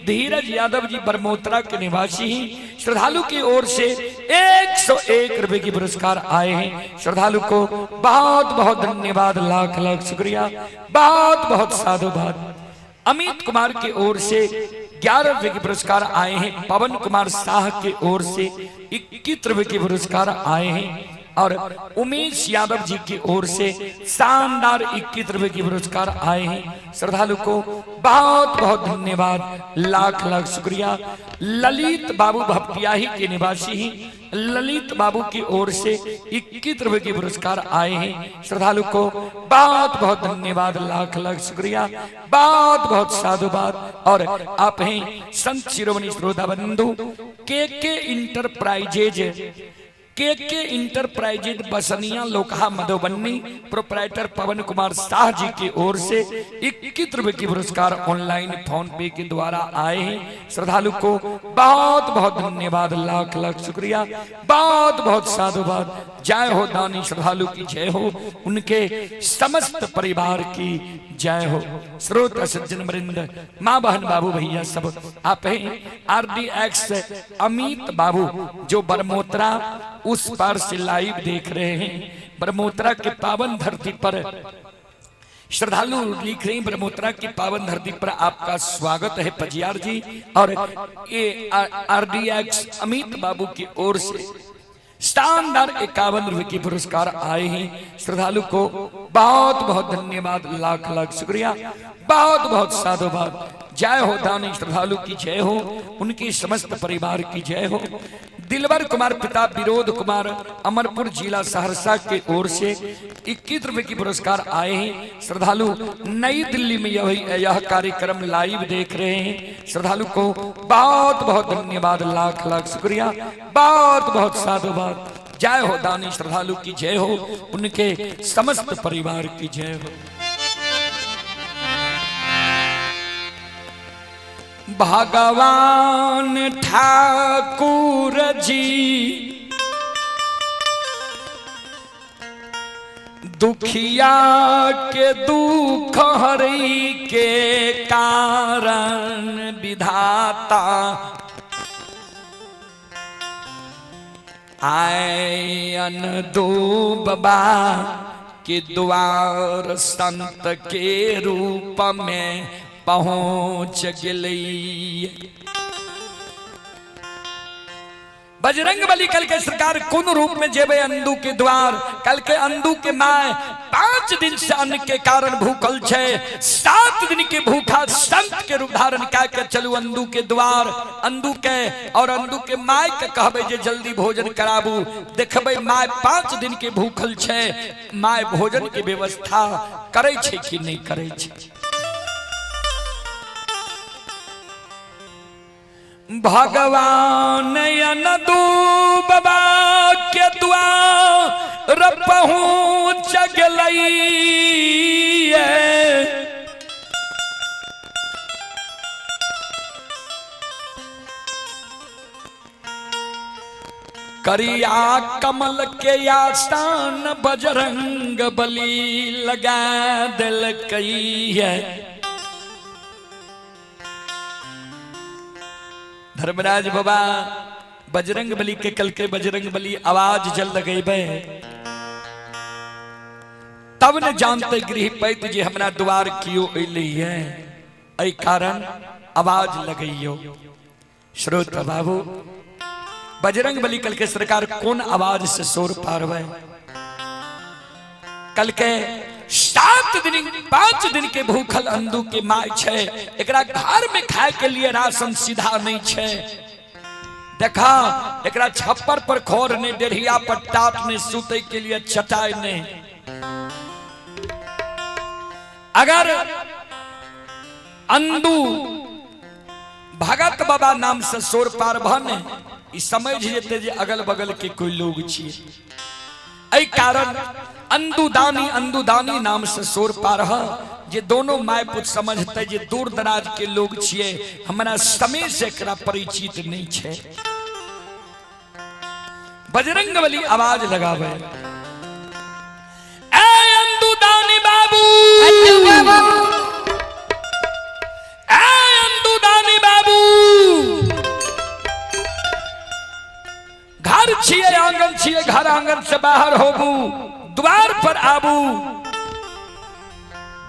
धीरज यादव जी बरमोत्रा के निवासी ही श्रद्धालु की ओर से 101 रुपए की पुरस्कार आए हैं। श्रद्धालु को बहुत बहुत धन्यवाद, लाख लाख शुक्रिया, बहुत बहुत साधुवाद। अमित कुमार की ओर से 11 रुपए के पुरस्कार आए हैं। पवन कुमार शाह की ओर से 21 रुपए के पुरस्कार आए हैं। और उमेश यादव जी की ओर से शानदार 21 रुपए की पुरस्कार आए हैं। श्रद्धालु को बहुत बहुत धन्यवाद, लाख लाख शुक्रिया। ललित बाबू भपटियाही के निवासी ही ललित बाबू की ओर से 21 रुपए के पुरस्कार आए हैं। श्रद्धालु को बहुत बहुत धन्यवाद, लाख लाख शुक्रिया, बहुत बहुत साधुवाद। और आप हैं संत शिरोमणि श्रोता बंधु के इंटरप्राइजेज बसनिया लोकहा मधुबनी प्रोपराइटर पवन कुमार शाह जी की ओर से 21 रुपए की पुरस्कार ऑनलाइन फोन पे के द्वारा आए हैं। श्रद्धालु को बहुत बहुत धन्यवाद, लाख लाख शुक्रिया, बहुत बहुत साधुवाद। जय हो दानी श्रद्धालु की जय हो, उनके समस्त परिवार की जय हो। श्रोता सज्जन वृंद माँ बहन बाबू भैया सब आप हैं RDX अमित बाबू जो बरमोत्रा उस पार से लाइव देख रहे हैं। बरमोत्रा के पावन धरती पर श्रद्धालु लिख रहे हैं, ब्रह्मोत्रा की पावन धरती पर आपका स्वागत है पजियार जी। और ये RDX अमित बाबू की ओर से शानदार 51 रुपए की पुरस्कार आए हैं। श्रद्धालु को बहुत बहुत धन्यवाद, लाख लाख शुक्रिया, बहुत बहुत साधुवाद। जय हो दानी श्रद्धालु की जय हो, उनकी समस्त परिवार की जय हो। दिलवर कुमार पिता विरोध कुमार अमरपुर जिला सहरसा के ओर से 21 रुपए की पुरस्कार आए हैं। श्रद्धालु नई दिल्ली में यह कार्यक्रम लाइव देख रहे हैं। श्रद्धालु को बहुत बहुत धन्यवाद, लाख लाख शुक्रिया, बहुत बहुत साधुवाद। जय हो दानी श्रद्धालु की जय हो, उनके समस्त परिवार की जय हो। भगवान ठाकुर जी दुखिया के दुख हरि के कारण विधाता आयन दूबा के द्वार संत के रूप में पहुंच गई। बजरंग बली कल के सरकार कौन रूप में जेबे अंदू के द्वार। कल के अंदू के माय 5 दिन से अन्न के कारण भूखल छे। 7 दिन के भूखा संत के रूप धारण के चलू अंदू के द्वार। अंदू के और अंदू के माय के कहबे जे जल्दी भोजन कराबू। देखबे माय 5 दिन के भूखल छे, माय भोजन के व्यवस्था करे छे कि नहीं करे छे। भगवान दूबा के द्वार पहुंच गई। करिया कमल के आसान बजरंग बली लगा दिल कई है। धर्मराज बाबा बजरंग बली के कल के बजरंग बली आवाज जल लगेबे तब न जानते गृह पैत जे हमरा द्वार कियो अइली है। एहि कारण आवाज लगइयो। श्रोता बाबू बजरंग बली कल के सरकार कौन आवाज से शोर पारवे। कल के 7 दिन 5 दिन के भूखल अंदू के माय छे। एकरा घर में खाए के लिए राशन सीधा नहीं छे। देखा एकरा छप्पर पर खोर ने, डेढ़िया पर टाट ने, सूते के लिए चटाई ने। अगर अंदू भगत बाबा नाम से शोर पारभन समझ जेते जे अगल बगल के कोई लोग छिए। एहि कारण अंदुदानी नाम से शोर पारह जे दोनों माय पुत समझते जे दूर दराज के लोग छिए, हमरा समय से एकरा परिचित नहीं छे। बजरंग बली आवाज लगावे, ए अंदुदानी बाबू, ए अंदुदानी बाबू, घर छिए आंगन छिए, घर आंगन से बाहर होबू, द्वार पर आबू।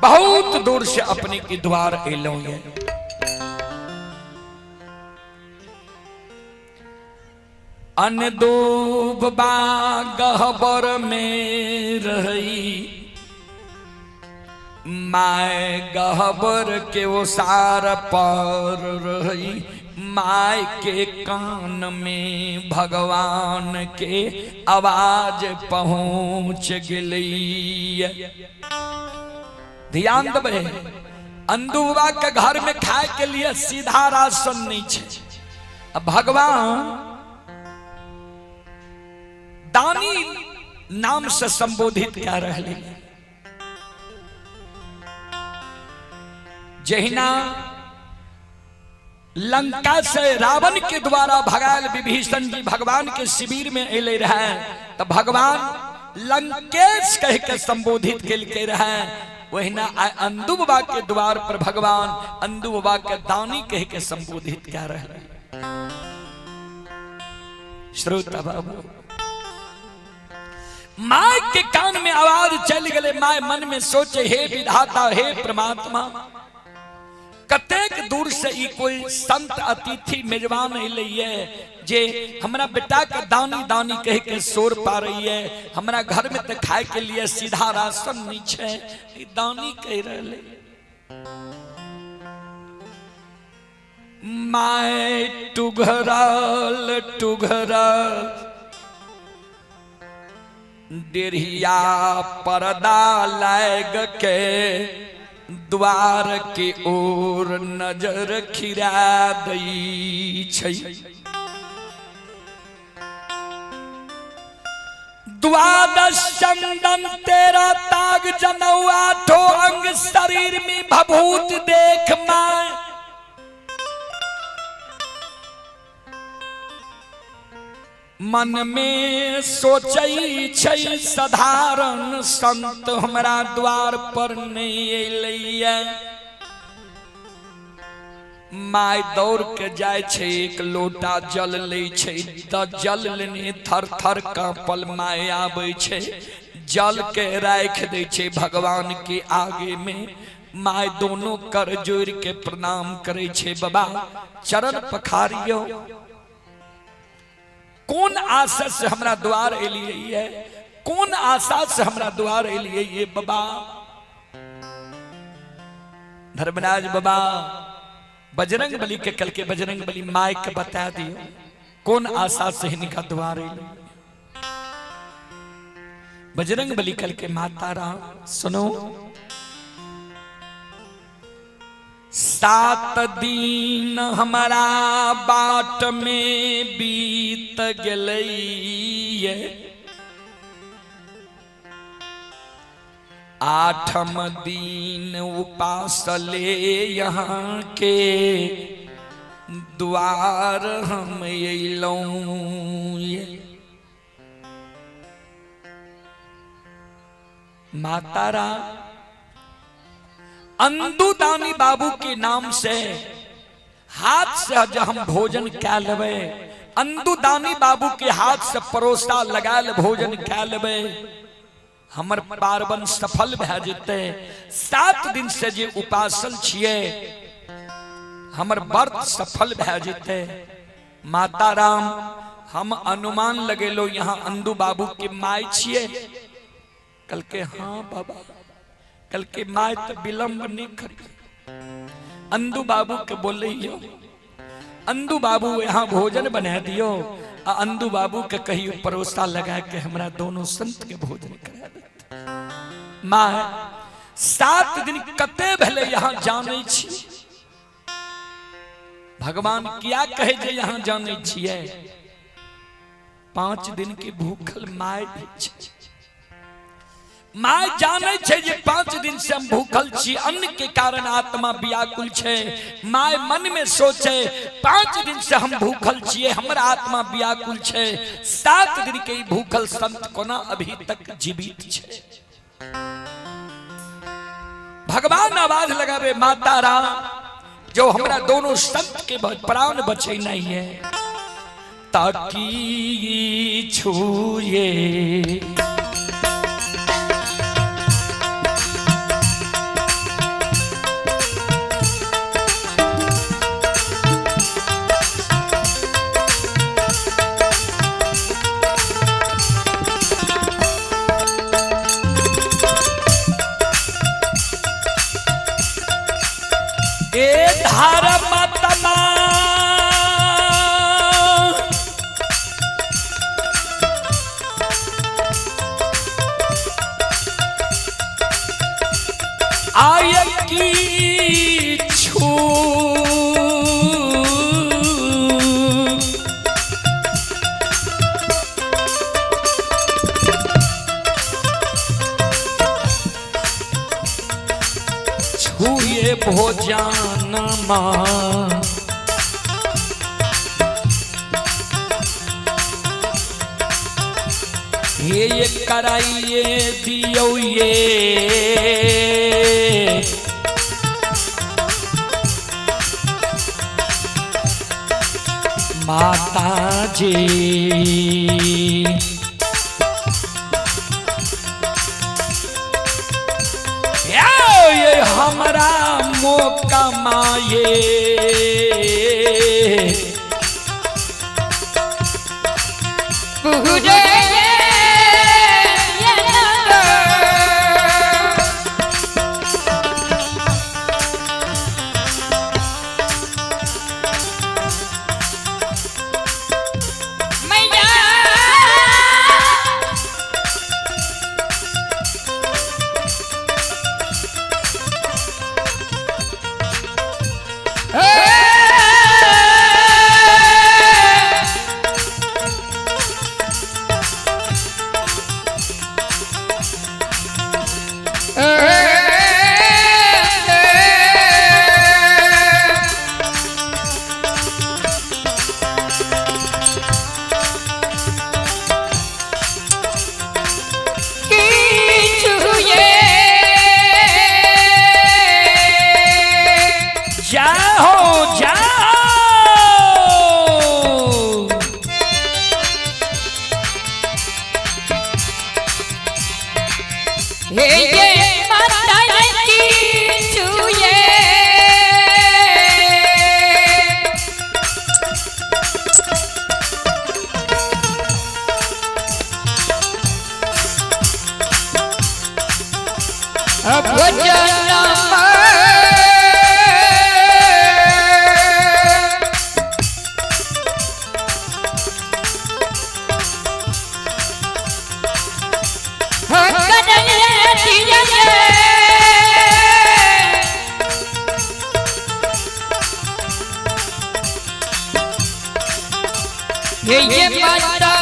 बहुत दूर से अपने के द्वार एलो ये। अनदूबा गहबर में रही, माय गहबर के ओसार पर रही। माय के कान में भगवान के आवाज पहुंच गई। ध्यान देबे, अंदुबा के घर में खाए के लिए सीधा राशन नहीं छे। अब भगवान दानी नाम से संबोधित कर रहे। जहिना लंका से रावण के द्वारा भगायल विभीषण जी भगवान के शिविर में अले रहे, तो भगवान लंकेश कह के संबोधित के रहे। वहीना अंदुबा के द्वार पर भगवान अंदुबा के दानी कह के संबोधित कर रहे। श्रोता बाबू, माय के कान में आवाज चल गए। माय मन में सोचे, हे विधाता, हे परमात्मा, कतेक दूर से ई कोई संत अतिथि मेजबान अइले जे हमरा बेटा के दानी दानी कह के शोर पा रही है। हमरा घर में तो खाए के लिए सीधा राशन नहीं छे, दानी कह रहे। माय टुघरल टुघरल डेढ़िया पर्दा लाग के द्वार के ओर नजर खिरा दई छै। द्वादश चंदन 13 ताग जनऊ 8 अंग शरीर में भभूत देख माय। मन में सोचई छै साधारण संत हमरा द्वार पर नहीं अइलैया। माय दौड़ के जाय छै एक लोटा जल ले छै त जल लेने थर थर कांपल माय आबै छै जल के राख दे छै भगवान के आगे में। माय दोनों कर जोड़ के प्रणाम करे छे बाबा चरण पखारियो कौन आशा से हमरा द्वार एलिए है कौन आशा से हमरा द्वार एलिए ये बाबा। धर्मराज बाबा बजरंग बली के कल के बजरंग बली माय के बता दियो कौन आशा से इनका द्वार एलिए। बजरंग बली कल के माता राम सुनो 7 दिन हमारा बाट में बीत गलैये 8म दिन उपास ले यहाँ के द्वार हम अइलौं। माता राम अंदुदानी बाबू के नाम से हाथ से जब हम भोजन क्या लेवे अंदुदानी बाबू के हाथ से परोसा लगाल भोजन क्या लेवे हमर पार्वन सफल भए जेते। 7 दिन से जे उपासल छिए हमर व्रत सफल भए जेते। माता राम हम अनुमान लगेलो यहाँ अंदू बाबू के माय छिए कल के हाँ बाबा कल के माय तो विलंब नहीं करी। अंदू बाबू के बोले अंदू बाबू यहाँ भोजन बना दियो अंदू बाबू के कही परोसा लगा के हमरा दोनों संत के भोजन करा देते। माँ 7 दिन कते भले यहाँ जाने छी भगवान क्या कहे जे यहाँ जाने छिए 5 दिन के भूखल माय भी छै। माय जाने छे जे 5 दिन से हम भूखल छी अन्न के कारण आत्मा व्याकुल छे। माय मन में सोचे 5 दिन से हम भूखल छिए हमरा आत्मा व्याकुल छे 7 दिन के भूखल संत कोना अभी तक जीवित छे। भगवान आवाज लगावे माता राम जो हमरा दोनों संत के प्राण बचे नहीं है ताकि छूए धर्मतमा आय की छू छुए भोजन ये कराइए दियो ये माता जी ये हमारा मौका माये Hey! हे ये माता की छुए अब ये माता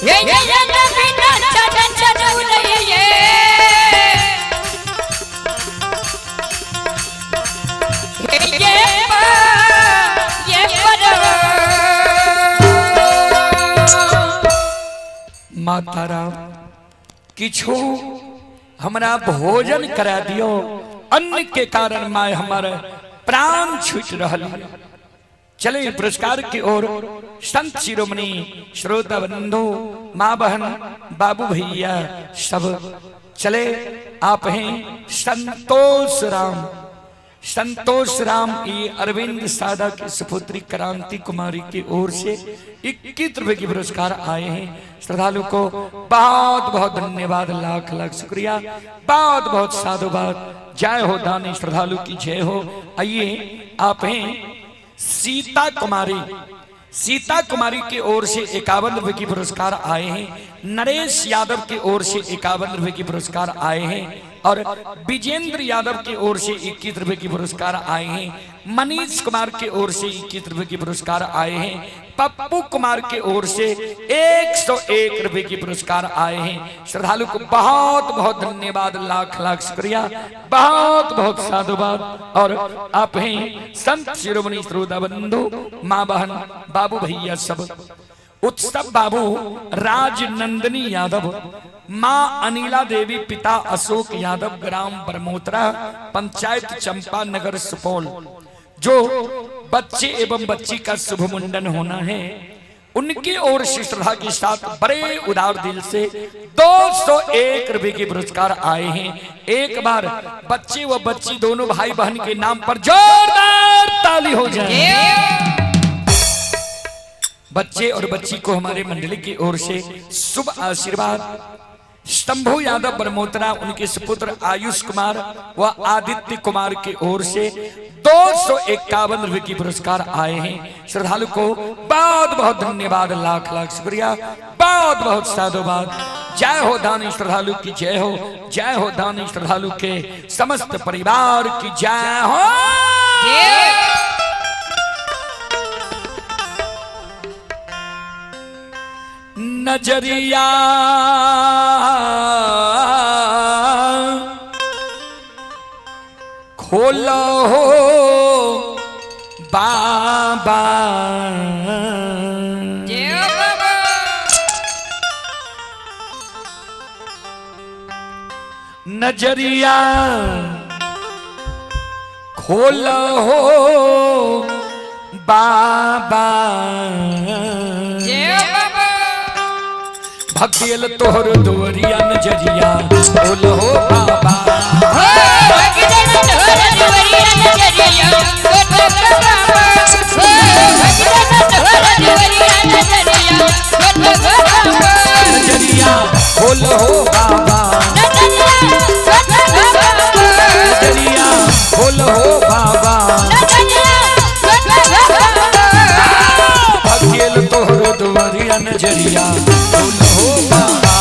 ये नबीना चढ़न चढ़ू रही है ये माता राम किछु हमरा भोजन करा दियो, अन्न के कारण माय हमारे प्राण छूट रहल। चले पुरस्कार की ओर संत शिरोमणि श्रोता बंधु माँ बहन बाबू भैया सब चले। आप हैं संतोष राम ये अरविंद सादा की सुपुत्री क्रांति कुमारी की ओर से 21 रुपए की पुरस्कार आए हैं। श्रद्धालु को बहुत बहुत धन्यवाद, लाख लाख शुक्रिया, बहुत बहुत साधुवाद। जय हो दानी श्रद्धालु की जय हो। आइए आप हैं सीता कुमारी की ओर से 51 रुपए की पुरस्कार आए हैं। नरेश यादव की ओर से 51 रुपए की पुरस्कार आए हैं और विजेंद्र यादव की ओर से 21 रुपए की पुरस्कार आए हैं। मनीष कुमार की ओर से 21 रुपए की पुरस्कार आए हैं। पप्पू कुमार की ओर से 101 रुपए की पुरस्कार आए हैं। श्रद्धालु को बहुत बहुत धन्यवाद, लाख लाख शुक्रिया, बहुत बहुत साधुवाद। और आप हैं संत शिरोमणि श्रोता बंधु माँ बहन बाबू भैया सब। उत्सव बाबू राजनंदिनी यादव, माँ अनिला देवी, पिता अशोक यादव, ग्राम बरमोत्रा, पंचायत चंपा नगर सुपौल। जो बच्चे एवं बच्ची का शुभ मुंडन होना है उनकी ओर से श्रद्धा के साथ बड़े उदार दिल से 201 रुपए के पुरस्कार आए हैं। एक बार बच्चे व बच्ची दोनों भाई बहन के नाम पर जोरदार ताली हो जाए। बच्चे और बच्ची को हमारे मंडली की ओर से शुभ आशीर्वाद। शंभू यादव बरमोत्रा, उनके सुपुत्र आयुष कुमार व आदित्य कुमार की ओर से 251 रुपए की पुरस्कार आए हैं। श्रद्धालु को बहुत बहुत धन्यवाद, लाख लाख शुक्रिया, बहुत बहुत साधुवाद। जय हो दानी श्रद्धालु की जय हो, जय हो दानी श्रद्धालु के समस्त परिवार की जय हो। नजरिया खोलो हो बाबा, नजरिया खोलो हो बाबा, भकेल तोहर दुवरिया नजरिया खोलो हो बाबा, नजरिया खोलो हो बाबा, नजरिया खोलो हो बाबा, भकेल तोहर दुवरिया नजरिया खोलो हो बाबा,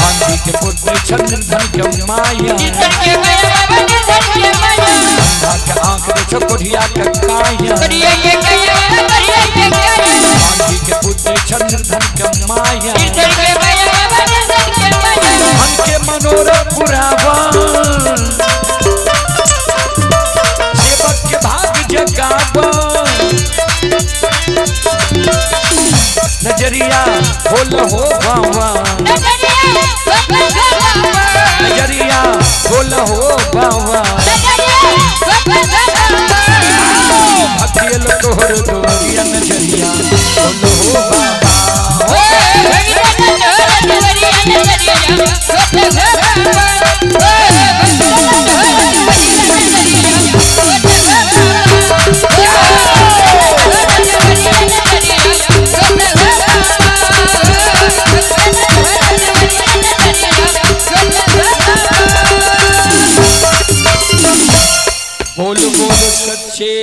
आंधी के पुत्र चंद्रधन के माया, अंधा के आंख देखो बुढ़िया का काया, आंधी के पुत्र चंद्रधन के माया, मन के मनोरथ पुरावा, बोल हो बाबा भक्तियल तोहर दुआरिया नजरिया बोल हो बाबा बोल बोल सच्चे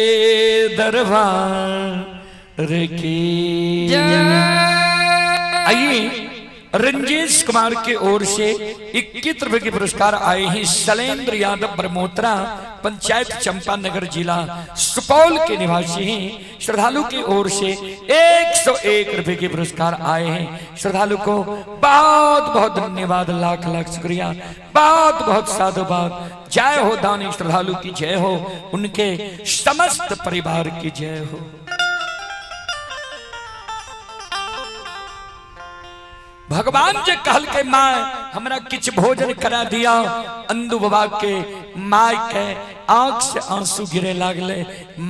दरबार की। आइए रंजीश कुमार की ओर से 21 रुपए के पुरस्कार आए हैं। शैलेंद्र यादव ब्रह्मोत्रा, पंचायत चंपानगर, जिला सुपौल के निवासी हैं। श्रद्धालु की ओर से 101 रुपए के पुरस्कार आए हैं। श्रद्धालु को बहुत बहुत धन्यवाद, लाख लाख शुक्रिया, बहुत बहुत साधुवाद। जय हो दानी श्रद्धालु की जय हो, उनके समस्त परिवार की जय हो। भगवान जे कहल के माय हमरा किछ भोजन करा दिया। अंधु बाबा के माय के आंख से आंसू गिरे लागले,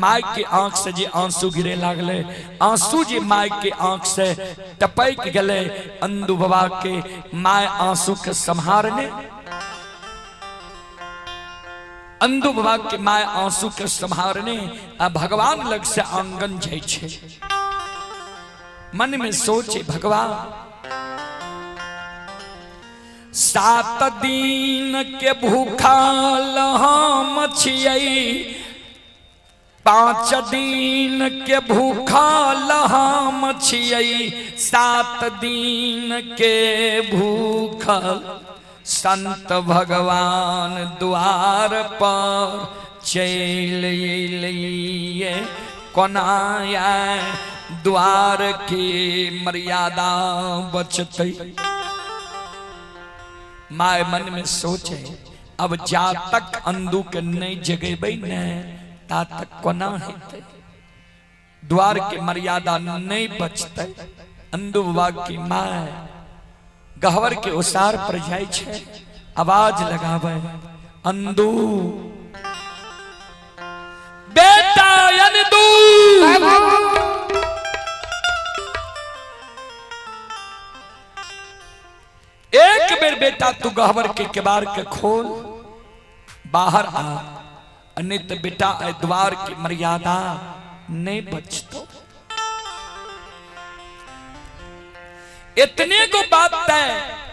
माय के आंख से जे आंसू गिरे लागले, आंसू जे माय के आंख से टपक गले। अंधु बाबा के माय आंसू के संहारने, अंधु बाबा के माय आंसू के संहारने भगवान लग से आंगन जाय छे। मन में सोचे भगवान 7 दिन के भूखल हम छियै, 5 दिन के भूखल हम छियै, 7 दिन के भूखल संत भगवान द्वार पर चल अइलिए। कोना द्वार की मर्यादा बचतै। माय मन में सोचे अब जा तक अंधु के नहीं जगेबै न ता तक कोना हेतै। द्वार के मर्यादा नहीं बचतै। अंधु बाबा की माय गहवर के ओसार पर जाय छे, आवाज लगावे, अंधु बेटा अंधु एक बेर बेटा तू गहवर के केबार के खोल, बाहर आ, नहीं तो बेटा द्वार की मर्यादा नहीं बचतो। इतने को बात तय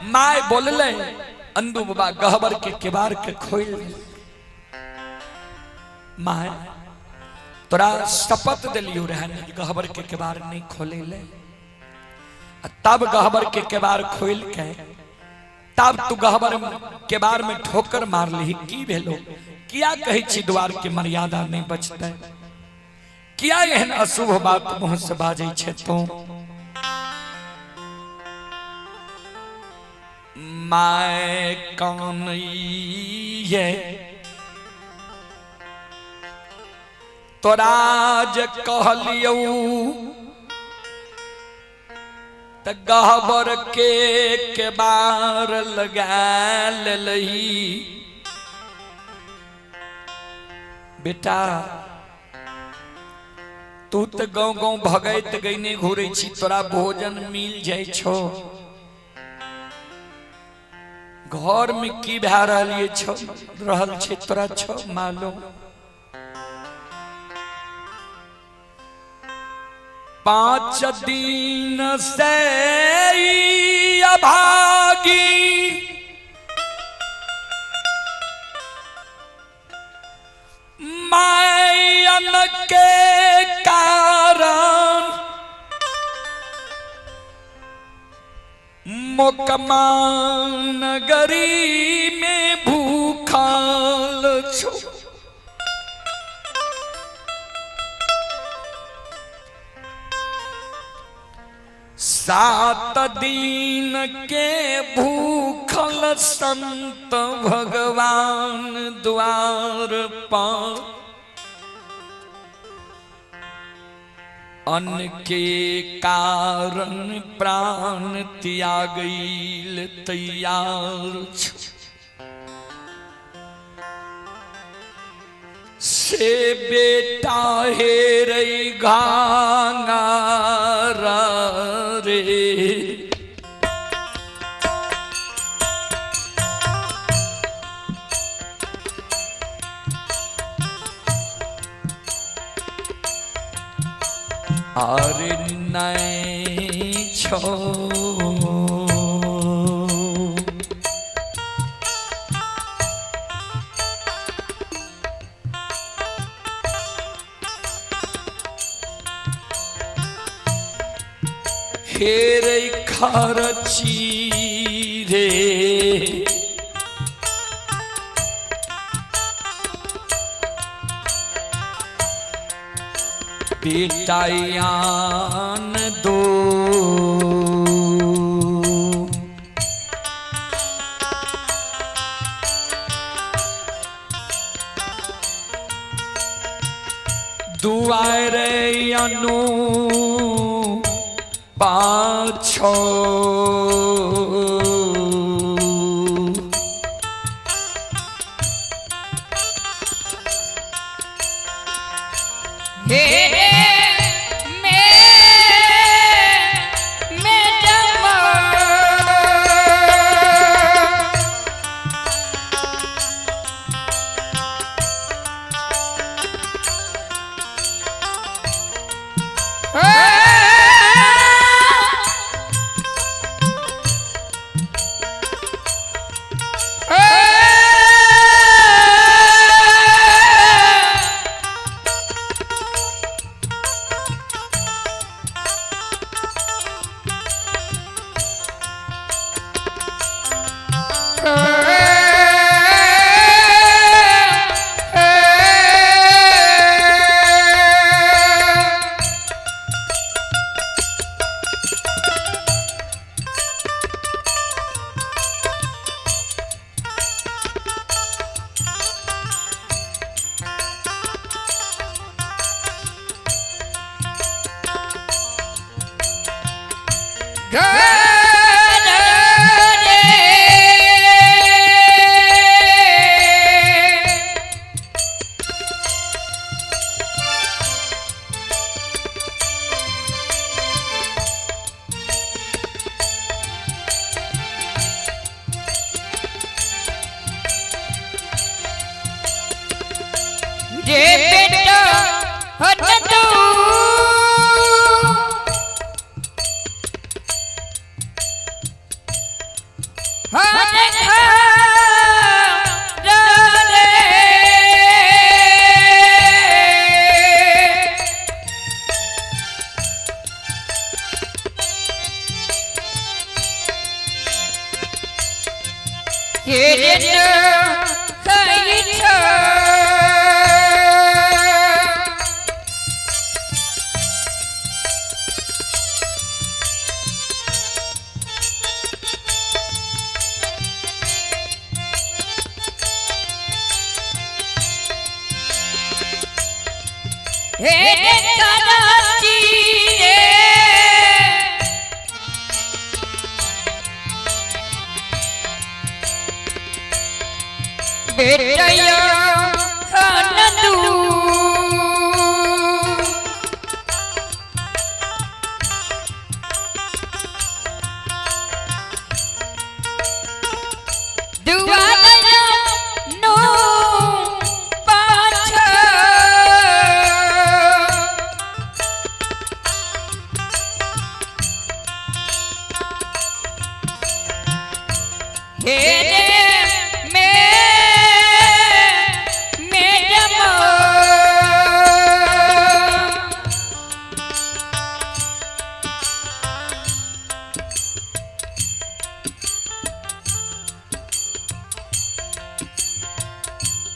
माय बोलले। अंधु बाबा गहवर के केबार के खोल, माय तोरा शपथ दिलियो रहे गहवर के केबार नहीं खोले ले। तब गहवर के केबार खोल के तब तू गहवर के बार में ठोकर मार ली। की भेलो, किया कहे छी द्वार के मर्यादा नहीं बचते, किया एहन अशुभ बात मुंह से बाजै छे तो। माय कानैये तोरा जे कहलियौ त गहवर के बार लगा लही। बेटा तू तो गाँव गाँव भगत गईने घूरे छी, तोरा भोजन मिल जाय छो। घर में की भै रहल छे तोरा छो मालूम। 5 दिन से अभागी मायन के कारण मोकमा नगरी में भूखल छो। सात दिन के भूखल संत भगवान द्वार पर अन्न के कारण प्राण त्यागैल तैयार। से बेटा हे रई घांगारा रे आरे नहीं छो हेरे खरची रे बेटायान दो दुआरे अनु पाछो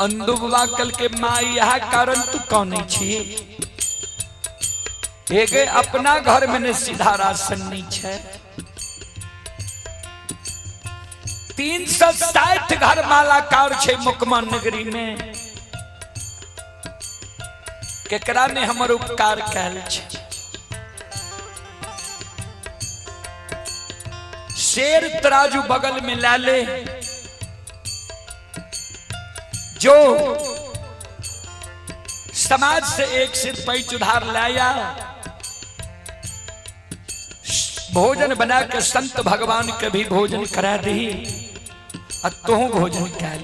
अंदुबा कल के माई यह कारण तू कौन छी हेगे अपना घर में ने सीधा राशन नहीं छे 360 घर मालाकार छे मुकमा नगरी में केकरा ने हमर उपकार कैल छे शेर तराजू बगल में ला ले जो समाज से एक सिर पैंच उधार लाया, भोजन बना के संत भगवान के भी भोजन करा दी और तू भोजन कर।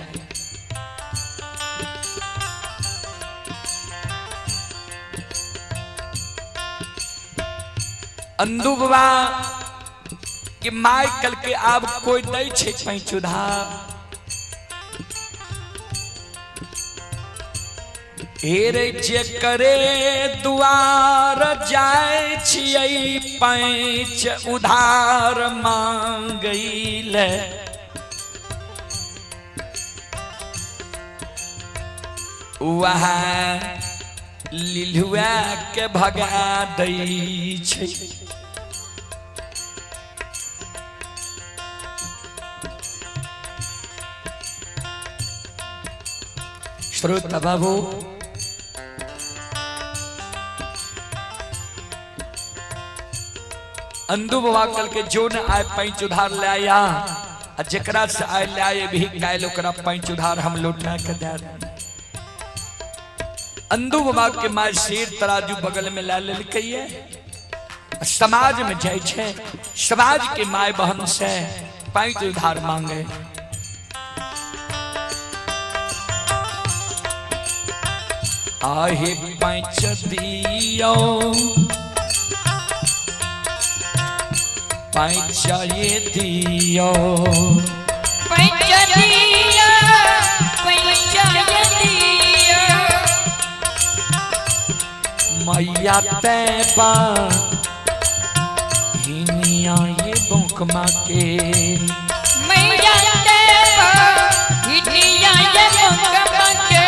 अंदू बाबा कि माय कल के आब कोई दै छे पैंच उधार। हेरे जे करे दुआर जाय छियै पैंच उधार मांगैले, वहाँ लिलुआ के भगा दै छै। श्रोता बाबू, अंदू बाबा कल के जो न आए पैंच उधार ले आया, जकरा से आए ले आए भी कायल ओकरा पैंच उधार हम लौटा के दे दें। अंदू बाबा के माय शेर तराजू बगल में ला लेलकैये, समाज में जाय छे, समाज के माय बहन से पैंच उधार मांगे। आहे पैंच दियो पैंच ये दियो, पैंच दियो पैंच ये दियो, मैया तैबा हिनिया ये बुकमा के, मैया तैबा हिनिया ये बुकमा के,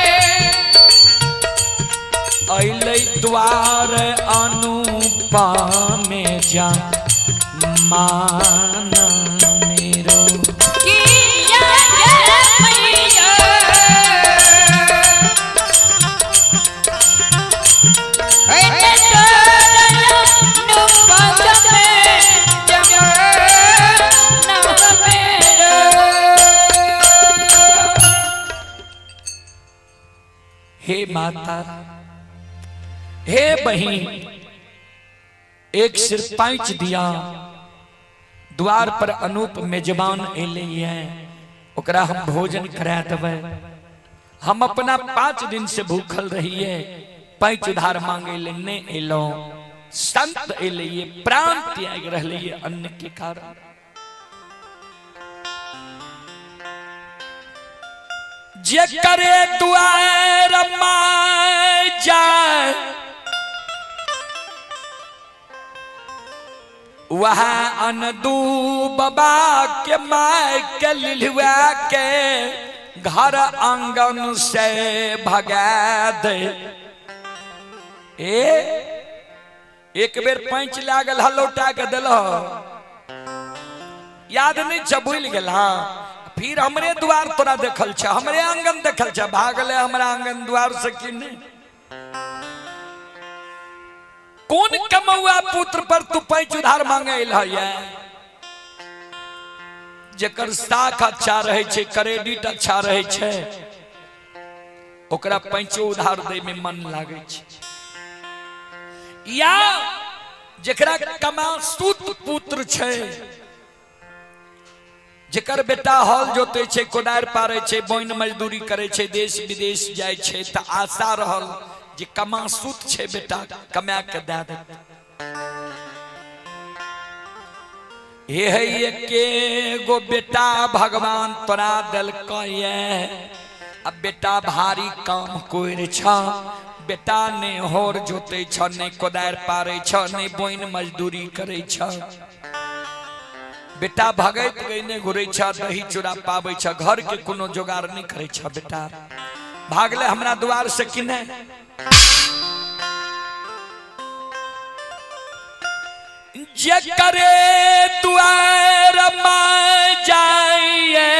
अइलै द्वार अनुपा में जा मान मेरो, किया मैया ऐने तोरा नुपग में जमाना मेरो। हे माता, हे बहिन, एक सिर पैंच दिया, द्वार पर अनूप मेजबान एलिए, ओकरा हम भोजन करा देबै। हम अपना 5 दिन से भूखल रहिए, पैंच उधार मांगे ले ने एलो, संत एलिए, प्राण त्याग रहलिए अन्न के कारण। जे करे द्वार माय जाए, वहाँ अनदू बाबा के माय के लिलुआ के घर आंगन से भगा दे। एक बेर पैंच लागल ह लौटा के दिल, याद नहीं छ, भूल गेल। फिर हमरे द्वार तोरा देखल छ, हमरे आंगन देखल छ, भागले हमरा आंगन द्वार से कि नहीं। कौन कमौआ पुत्र पर तू पैंच उधार मांगे है? जेकर साख अच्छा रहे छे, क्रेडिट अच्छा रहे छे, ओकरा पैंचो उधार दे में मन लागे छे। या जेकरा कमासुत पुत्र छे, जेकर बेटा हल जोते छे, कोदार पारे छे, बोइन मजदूरी करे छे, देश विदेश जाय छे, त आशा रहल जे कमासुत छे बेटा कमा के दे दे। हे के गो बेटा भगवान तोरा दिलकये, अब बेटा भारी काम कोइर छ, बेटा ने होर जोते छ, ने कोदार पारे छ, ने बोइन मजदूरी करे छ। बेटा भगत गईने घुरे छ, दही चूड़ा पावे छ, घर के कोनो जोगाड़ नहीं करे छ। बेटा भागले हमरा द्वार से किने। जे करे द्वार माय जाइए,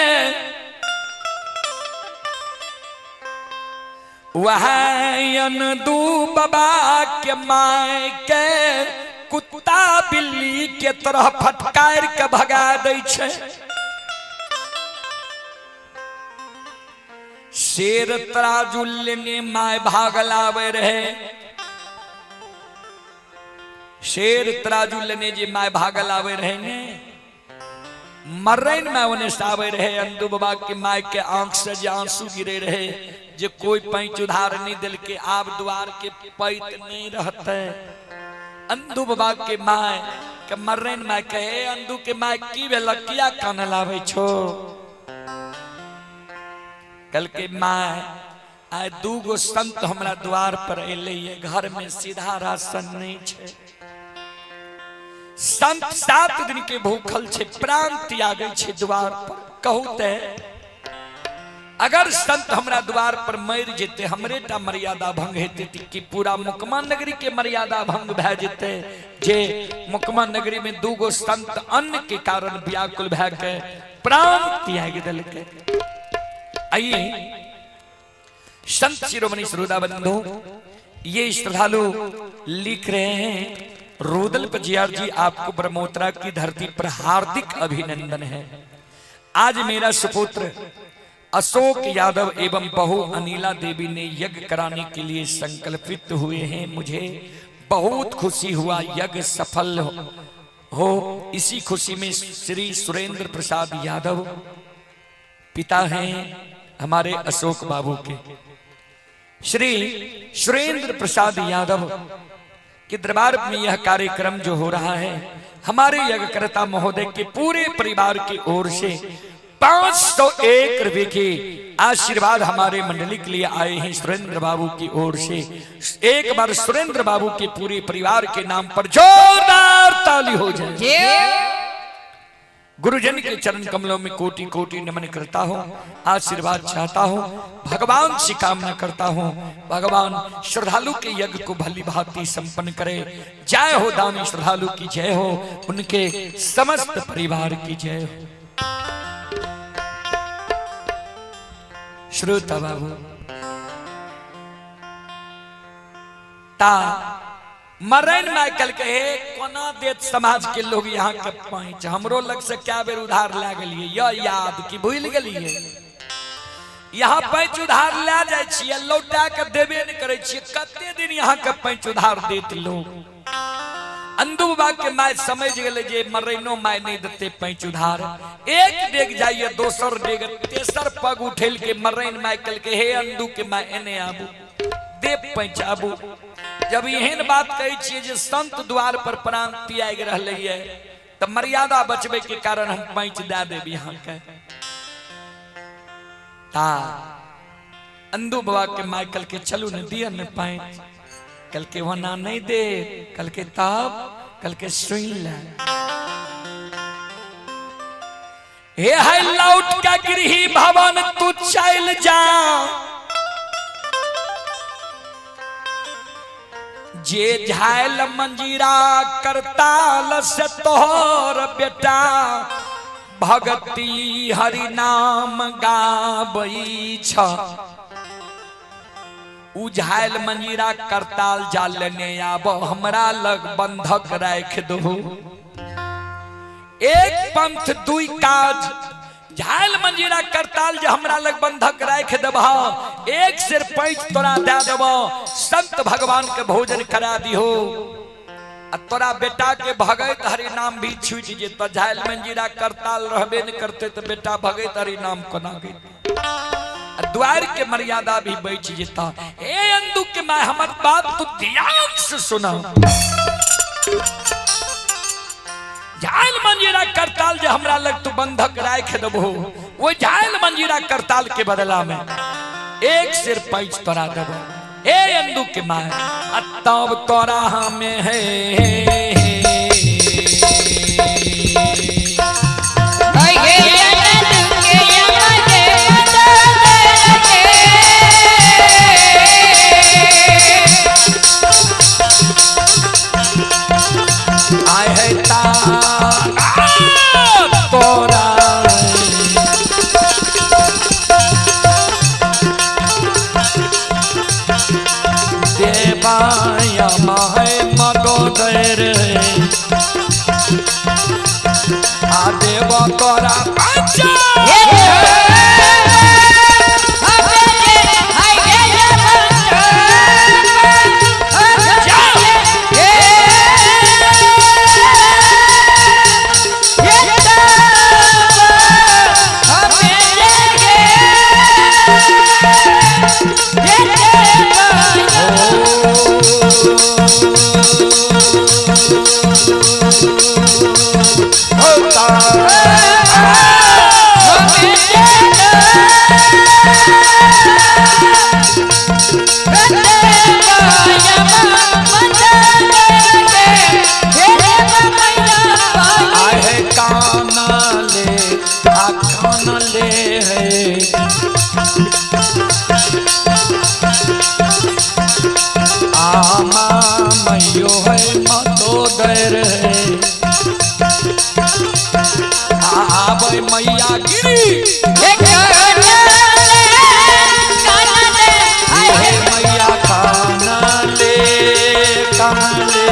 वहाँ दू बाबा के माय के कुत्ता बिल्ली के तरह फटकार के भगा दे छे। शेर तराजुल ने माय भागल आवे रहे, शेर तराजुल ने जे माय भागल आवे रहे ने मर्रन में उन्हें सावे रहे। अंदू बाबा के माय के आंख से जे आंसू गिरे रहे, जे कोई पैंच उधार नहीं दिल के आप द्वार के पैत नहीं रहते। अंदू बाबा के माय के मर्रन में कहे, अंदू के माय की वे लकिया कान लावे छो। कल के माय आए दूगो संत हमरा द्वार पर अले, घर में सीधा राशन नहीं छे। संत 7 दिन के भूखल छे, प्राण त्यागे छे द्वार पर। कहू ते अगर संत हमरा द्वार पर मर जेते, हमरे टा मर्यादा भंग हेते कि पूरा मुकमा नगरी के मर्यादा भंग भै जेते। जे मुकमा नगरी में दूगो संत अन्न के कारण व्याकुल भै के प्राण त्याग दल के। आइए संत शिरोमणि श्रोताबंधु, ये श्रद्धालु लिख रहे हैं, रुदल पजियार जी आपको ब्रह्मोत्तरा की धरती पर हार्दिक अभिनंदन है। आज मेरा सुपुत्र अशोक यादव एवं बहू अनिला देवी ने यज्ञ कराने के लिए संकल्पित हुए हैं। मुझे बहुत खुशी हुआ, यज्ञ सफल हो। इसी खुशी में श्री सुरेंद्र प्रसाद यादव पिता हैं हमारे अशोक बाबू के, श्री सुरेंद्र प्रसाद यादव के दरबार में यह कार्यक्रम जो हो रहा है, हमारे यज्ञकर्ता महोदय के पूरे परिवार की ओर से 501 रुपए के आशीर्वाद हमारे मंडली के लिए आए हैं सुरेंद्र बाबू की ओर से। एक बार सुरेंद्र बाबू के पूरे परिवार के नाम पर जोरदार ताली हो जाए। गुरुजन के चरण कमलों में कोटि कोटि नमन करता हूँ, आशीर्वाद चाहता हूँ, भगवान से कामना करता हूँ, भगवान श्रद्धालु के यज्ञ को भली भांति संपन्न करे। जय हो दानी श्रद्धालु की जय हो, उनके समस्त परिवार की जय हो। श्रोता बाबू ता मरन माइकल कहे कोना देत समाज के लोग यहाँ के पैंच हमरो लग से क्या बेर उधार ला गलिए, यह याद की भूल गलिए। यहाँ पैंच उधार ला जाए छिए, लौटा के देबे न करे छिए। कते दिन यहाँ के पैंच उधार देत लोग। अंदू बाबा के माय समझ गए जे मरैनो माय नहीं देते पैंच उधार। एक डेग जाइए, दोसर डेग, तेसर पग उठेल के मरैन माइकल के हे अंदू के माय एने आबू दे पैंच आबू। जब यहन बात कही छे जे संत द्वार पर प्राण त्याग रहले है, तब मर्यादा बचबे के कारण हम पैंच दे देब यहाँ के। ता अंदू बाबा के माइकल के चलू न दिया न पैंच। कल के वना नहीं दे, कल के तब कल के सुन ले। हे हाय लौट का गिरही भवन तू चल जा, जे झायल मंजीरा करताल से तोहर बेटा भगती हरि नाम गाबई छ। उझायल मंजीरा करताल जाल ने आब हमरा लग बंधक राख दो। एक पंथ दुई काज, झायल मंजीरा करताल जे हमरा लग बंधक राख देबह, एक सिर पैंच तोरा दे देब, संत भगवान के भोजन करा दिहो। तोरा बेटा के भगत हरि नाम भी छूट जेत। झायल मंजीरा करताल रहबे न करते तो बेटा भगत हरि नाम कोना गई, द्वार के मर्यादा भी बैठ जेता। ए अंदू के मैं हमर बात तो ध्यान से सुना। झायल मंजीरा करताल जे हमरा लग तू बंधक राख देबो, वो झायल मंजीरा करताल के बदला में एक सिर पैंच तोरा देबो। ए अंदू के मैं तब तोरा हमें है आए है तोरा देवाया माहे मदोदर आ देव तोरा बच्चा आहे मैया गिरी हे कानले हे मैया कानले कानले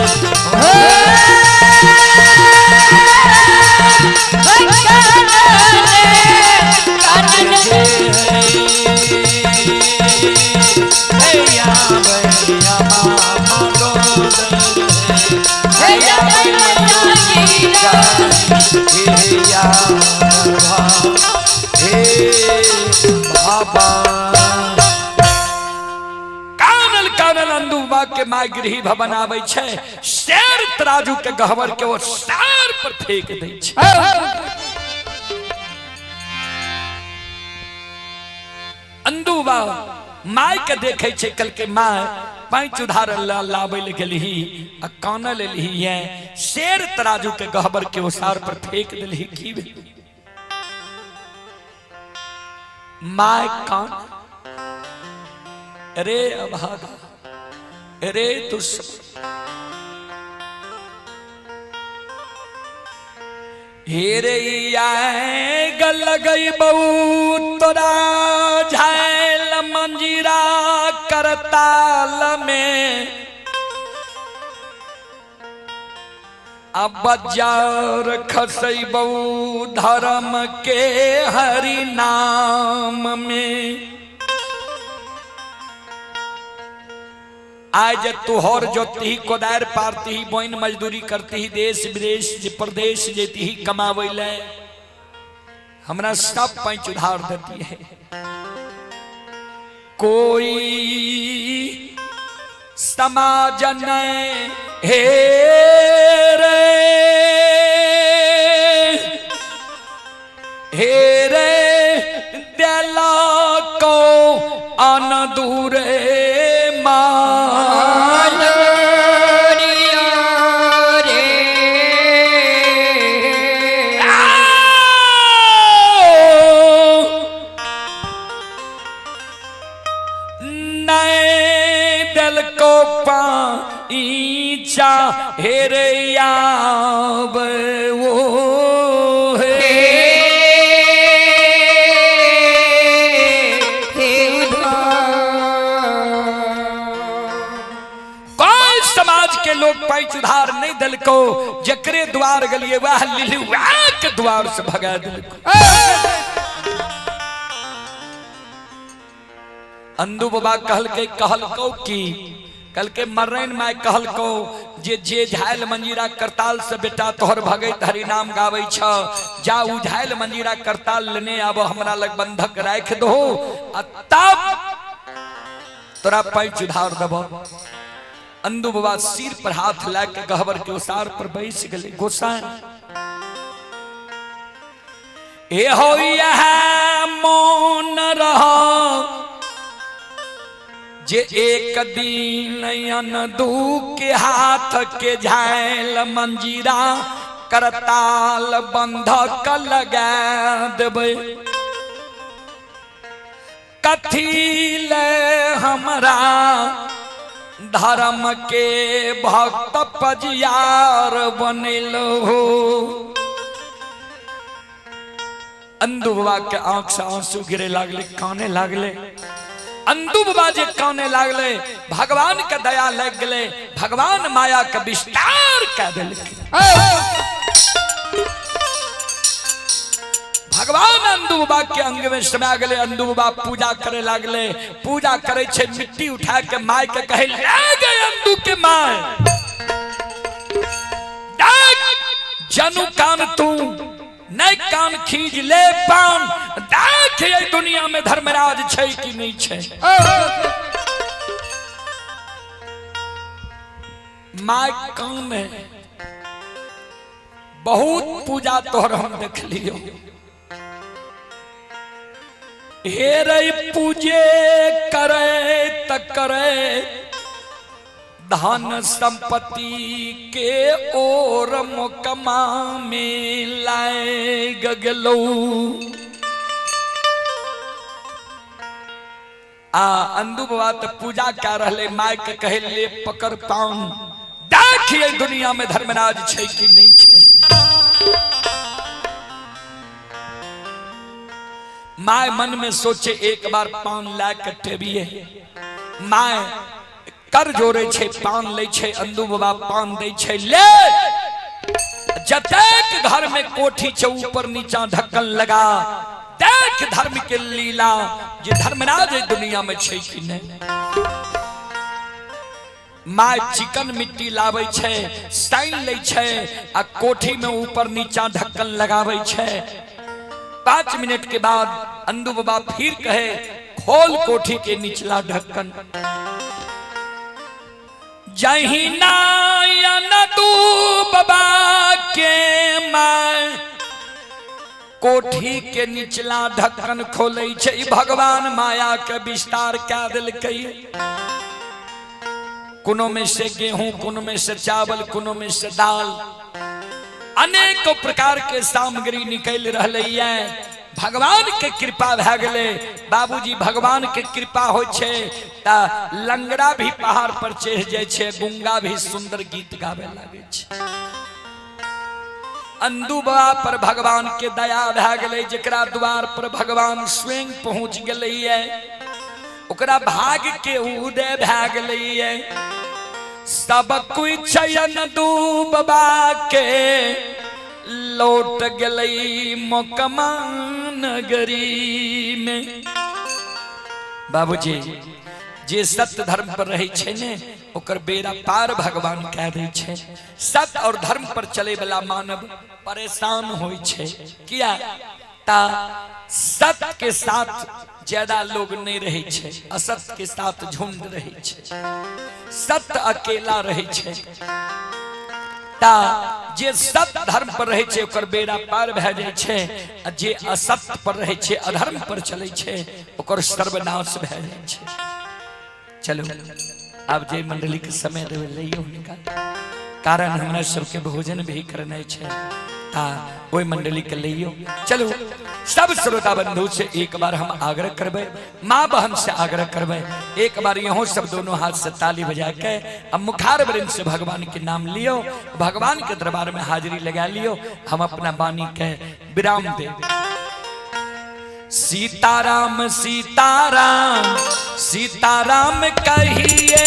कानल कानल अंदुबा के माय गृही भवन आबै छै शेर तराजू के गहवर के वो सार पर फेंक दै छै अंदुबा माय के देखे छै कल के माय पांच उधार लाबै ले गेलही आ कानल एलही है शेर तराजू के गहवर के वो सार पर फेंक देलही की भेल माय कान अरे अभागा अरे दुश्मन हेरे गल गई बहू तोरा झायल मंजीरा करताल में अब जार खसई बहू धर्म के हरि नाम में आज तुहर जोती ही कोदार पारती ही बोइन मजदूरी करती ही देश विदेश प्रदेश जेती ही कमावे ले हमरा सब पैंच उधार देती है कोई समाज नहीं हे रे दिला को अन दूरे हेरे याब वो कोई समाज के लोग पैच उधार नहीं दल को जकरे द्वार गलिए वह लिलुआ के द्वार से भगा दिल अंदू बाबा कहल को की कल के मर्रैन माय कहल को जे झायल मंजीरा करताल से बेटा तोहर भगत हरि नाम गावे छ जा उ झायल मंजीरा करताल लेने आब हमरा लग बंधक राख दो तब तोरा पैच उधार देबो अंदू बाबा सिर पर हाथ ला के गहवर के उसार पर बैस गेले गोसाई ए हो यह मौन रहा जे एक दिन अनदू के हाथ के झायल मंजीरा करताल बंधक लगा देबै कथी ले हमरा धर्म के भक्त पजियार बनेल हो अंदू बाबा के आंख से आंसू गिरे लागले काने लागले अंदू बाबा जे काने लागले भगवान के दया लग गले भगवान माया के विस्तार कर देलखिन भगवान अंदू बाबा के अंग में समा गले अंदू बाबा पूजा करे लागले पूजा करे छे मिट्टी उठा के माय के कहे लागे अंदू के माय जनू कान तू नहीं कान खींच ले पान देख ये दुनिया में धर्मराज छै कि नहीं छै माय कान में बहुत पूजा तोहर हम देख लियो हे रे पूजे करे त करे धन संपत्ति के ओर मुकमा में लाए गगलो अंदू बाबा तो पूजा कर रहे माय के कहे ले पकड़ पाऊं देखिए दुनिया में धर्मराज छै कि नहीं छै माय मन में सोचे एक बार पान ला कट्टे भी है। माय कर जोरे छे पान ले छे, अंदू बाबा पान दे छे ले। जतेक घर में कोठी छे ऊपर नीचा ढक्कन लगा, देख धर्म के लीला जे धर्मराज दुनिया में छे कि नहीं। माय चिकन मिट्टी लावे छे, साइन ले छे आ कोठी में ऊपर नीचा ढक्कन लगावे छे। 5 मिनट के बाद अंदू बाबा फिर कहे खोल कोठी के निचला ढक्कन। जही नायन तू बाबा के माय कोठी के निचला ढक्कन खोले छे। भगवान माया के विस्तार क्या दिल कही। कोनो में से गेहूं, कोनो में से चावल, कोनो में से दाल, अनेकों प्रकार के सामग्री निकल रही है। भगवान के कृपा भे गले। बाबूजी भगवान के कृपा हो छे ता लंगड़ा भी पहाड़ पर चढ़ जाए छे, गुंगा भी सुंदर गीत गावे लागे छे। अंदू बाबा पर भगवान के दया भे गले। जकरा द्वार पर भगवान स्वयं पहुंच गले है, ओकरा भाग के उदय भे गले है। सब कुछ चयन दू बाबा के लौट गई मोकमा नगरी में। बाबूजी जे सत्य धर्म पर रहे छे ने ओकर बेड़ा पार भगवान कह दे छे। सत्य और धर्म पर चले वाला मानव परेशान होई छे। किया ता सत्य के साथ ज्यादा लोग नहीं रहे छे, असत्य के साथ झुंड रहे छे। सत्य अकेला रहे छे ता जे सत्य धर्म पर रहे छे ओकर बेड़ा पार भे जाय छे। जे असत्य पर रहे छे, अधर्म पर चले छे, ओकर सर्वनाश भे जाय छे। चलो अब जे मंडली के समय देवे लइयो हुनका, कारण हमरा सबके भोजन भी करना छे ता ओई मंडली के लइयो। चलो सब श्रोता बंधु से एक बार हम आग्रह करबे, माँ बहन से आग्रह करबे, एक बार यहों सब दोनों हाथ से ताली बजा के अब मुखार वृंद से भगवान के नाम लियो, भगवान के दरबार में हाजिरी लगा लियो। हम अपना वाणी के विराम दे। सीताराम सीताराम सीताराम कहिए,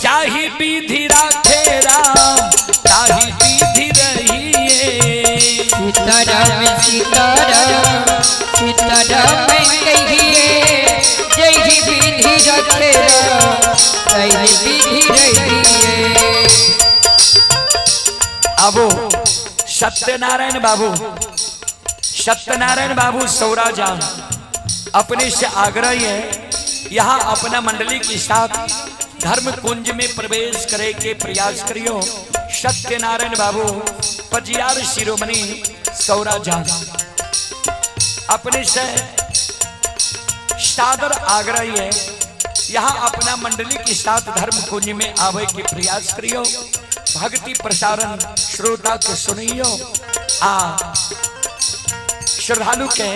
चाही विधि राखे राम, चाही विधि रहिए। सीताराम सीताराम सीताराम कहिए, जय विधि रखे राम, जय विधि रहिए। अब सत्यनारायण बाबू, सत्यनारायण बाबू सौरा जान अपने से आग्रह है यहाँ अपना मंडली के साथ धर्म कुंज में प्रवेश करे के प्रयास करियो। सत्यनारायण बाबू पजियार शिरोमणि सौरा जान अपने से सादर आग्रह है यहाँ अपना मंडली के साथ धर्म कुंज में आवे के प्रयास करियो। भक्ति प्रसारण श्रोता को सुनियो आ श्रद्धालु के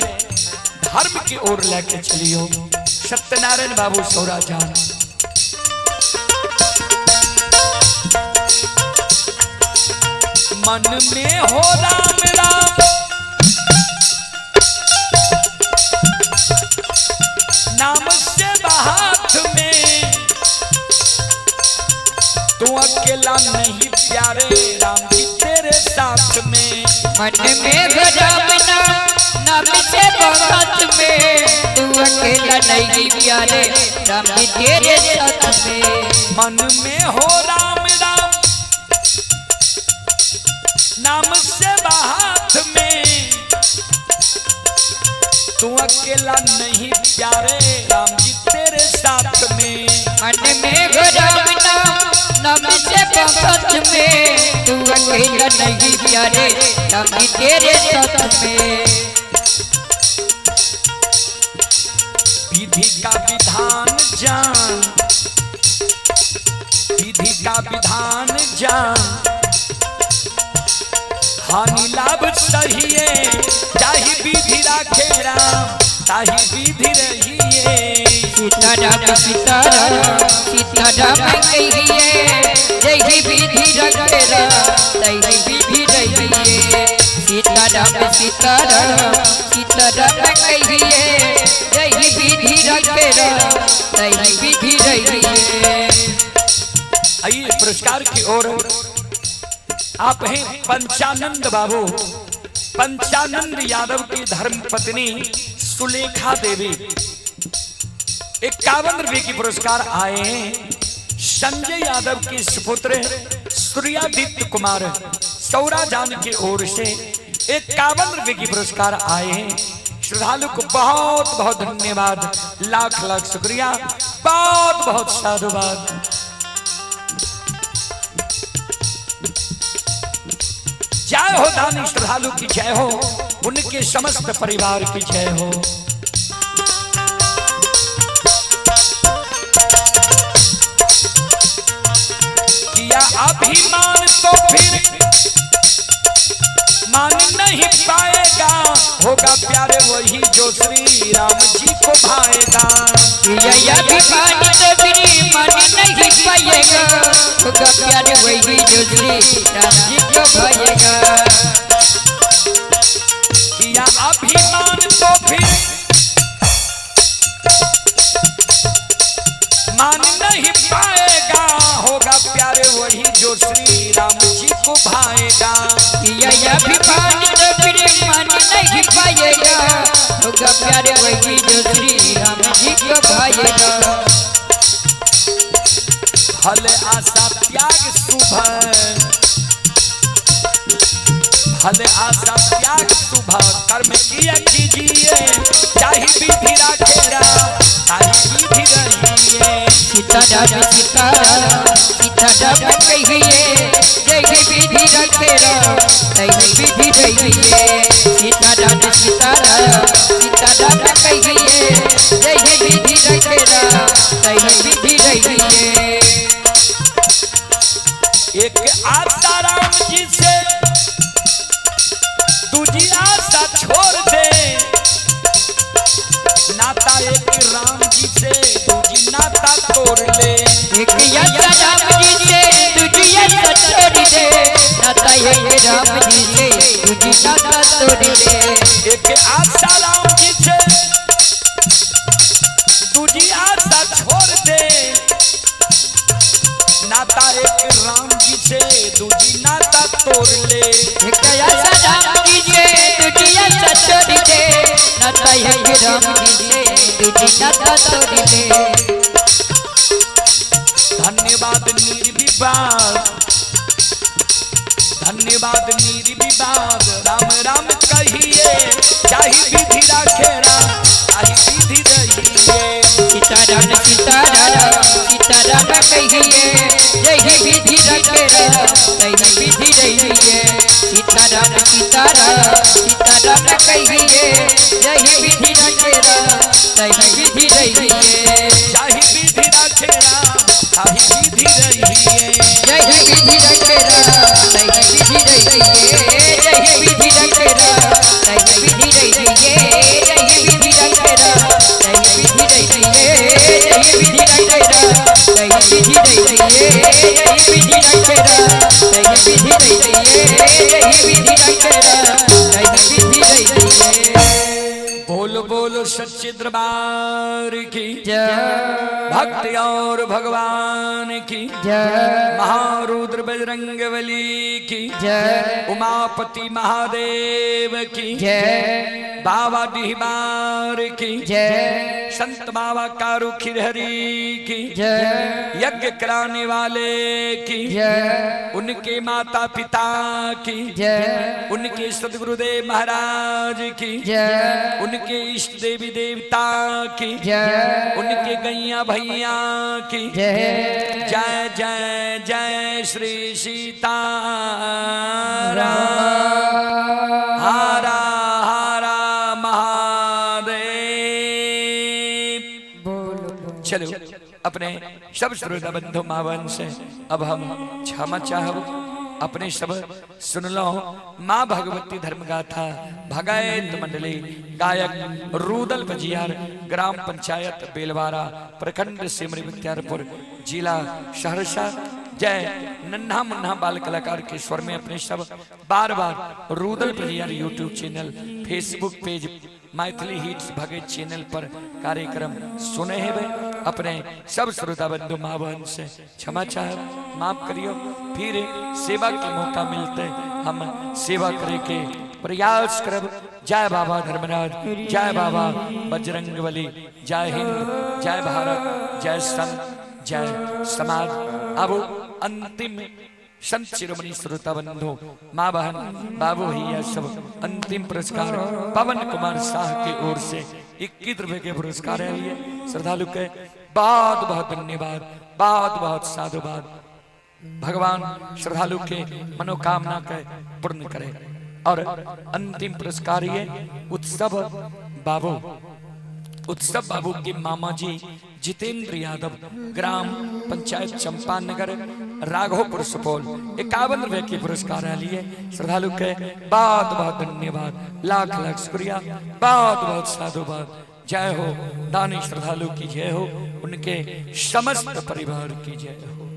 धर्म की ओर लेके चलियो। सत्यनारायण बाबू सौरा जान। मन में हो राम राम, नाम से हाथ में, तू अकेला नहीं प्यारे राम जी तेरे साथ में। मन में राम नाम, नाम से हाथ में, तू अकेला नहीं प्यारे राम जी तेरे साथ में। मन में हो राम राम, नाम से हाथ में, तू अकेला नहीं प्यारे राम जी तेरे साथ में। मन में राम नाम, नाम से हाथ में, तू अकेला नहीं प्यारे राम जी तेरे साथ में। विधि का विधान जान, विधि का विधान जान, हानि लाभ सहिए, चाही विधि राखे राम, ताही विधि रहिए। सीताराम सीताराम सीताराम कहिए, जय विधि रखे राम, जय विधि रहिए। सीताराम सीताराम सीताराम सीताराम कहिए जही विधि रखे तही विधि रहिए। आइए पुरस्कार की ओर। आप हैं पंचानंद बाबू, पंचानंद यादव की धर्म पत्नी सुलेखा देवी। 51 रुपये की पुरस्कार आए हैं संजय यादव के सुपुत्र सूर्यादित्य कुमार सौरा जान की ओर से 51 रुपये की पुरस्कार आए हैं। श्रद्धालु को बहुत बहुत धन्यवाद, लाख लाख शुक्रिया, बहुत बहुत साधुवाद। जय हो दानी श्रद्धालु की जय हो, उनके समस्त परिवार की जय हो। किया अभिमान तो फिर मान नहीं पाएगा, होगा प्यारे वही जो श्री राम जी को भाएगा। किया अभिमान तो फिर मान नहीं पाएगा, होगा प्यारे वही जो श्री राम जी को भाएगा। किया अभिमान तो फिर मान नहीं पाएगा, होगा प्यारे वही जो श्री राम जी को भाएगा। किया अभिमान तो फिर मान नहीं पाएगा, होगा प्यारे वही जो श्री राम जी को भाएगा। फल आशा त्याग सुभग, फल आशा त्याग सुभग कर्म किया कीजिए, चाहे विधि राखेरा चाहे विधि रहिए। सीताराम सीताराम सीताराम कहिए जय विधि रखेरा तही विधि रहिए। सीताराम सीताराम सीताराम कहिए जय विधि रखेरा तही विधि रहिए। एक आशा राम जी से दूजी आशा छोड़ दे, नाता एक राम जी से दूजी नाता तोड़ ले। एक आशा राम जी से दूजी आशा छोड़ दे, नाता एक राम जी से दूजी नाता तोड़ ले। एक आशा राम जी से दूजी आशा छोड़ दे, नाता एक राम जी से दूजी नाता तोड़ ले। एक आशा राम जी से दूजी आशा छोड़ दे, नाता एक राम जी से दूजी नाता तोड़ ले। धन्यवाद निर्विवाद, धन्यवाद निर्विवाद, राम राम कहिए चाहे विधि राखेरा चाहे विधि रहिए। सीताराम सीताराम सीताराम कहिए जय विधि रखेरा तही विधि रहिए। सीताराम सीताराम सीताराम कहिए जय विधि रखेरा तही विधि रहिए। चाहे विधि राखेरा चाहे विधि रहिए। जय विधि रखेरा तही विधि रहिए। जय विधि रखेरा तही विधि रहिए। जय विधि रखेरा तही विधि रहिए। जय विधि रखेरा तही विधि रहिए। जय विधि रखेरा तही विधि रहिए। जय विधि रखेरा तही विधि रहिए। बोलो बोलो सच्चे दरबार की जय भक्ति और भगवान की जय महारुद्र बजरंगबली की जय उमापति महादेव की जय बाबा डिहबार की जय संत बाबा कारू खिरहरी की जय यज्ञ कराने वाले की जय उनके माता पिता की जय उनके सदगुरुदेव महाराज की जय उनके इष्ट देवी देवता की जय उनके गैया भैया की जय जय जय जय श्री सीता हारा हारा महादेव। चलो अपने सब श्रोता बंधु मावन से अब हम क्षमा चाहब अपने सब सुन लो। माँ भगवती धर्म गाथा भगायत मंडली गायक रूदल बजियार ग्राम पंचायत बेलवारा प्रखंड सिमरी बख्तियारपुर जिला सहरसा जय नन्हा मुन्हा बाल कलाकार के स्वर में अपने सब बार बार रूदल परिवार YouTube channel, Facebook page, Maithili hits Bhagat channel पर कार्यक्रम सुने हैं। अपने सब श्रोता बंधु माँ बहन से क्षमा चाह, माफ करियो। फिर सेवा के मौका मिलते हम सेवा करे के प्रयास करब। जय बाबा धर्मराज, जय बाबा बजरंगबली, जय हिंद, जय भारत, जय संत, जय समाज। अब अंतिम संत शिरोमणि श्रोता बंधु माँ बहन बाबू भैया सब अंतिम पुरस्कार पवन कुमार शाह की ओर से 21 रुपए के पुरस्कार है लिए। श्रद्धालु के बहुत बहुत धन्यवाद, बहुत बहुत साधुवाद। भगवान श्रद्धालु के मनोकामना के पूर्ण करे। और अंतिम पुरस्कार ये उत्सव बाबू के मामा जी जितेंद्र यादव, ग्राम पंचायत चंपानगर, राघोपुर, सुपौल 51 रुपए के पुरस्कार लिए। श्रद्धालु के बहुत बहुत धन्यवाद, लाख लाख शुक्रिया, बहुत बहुत साधुवाद। जय हो दानी श्रद्धालु की जय हो, उनके समस्त परिवार की जय हो।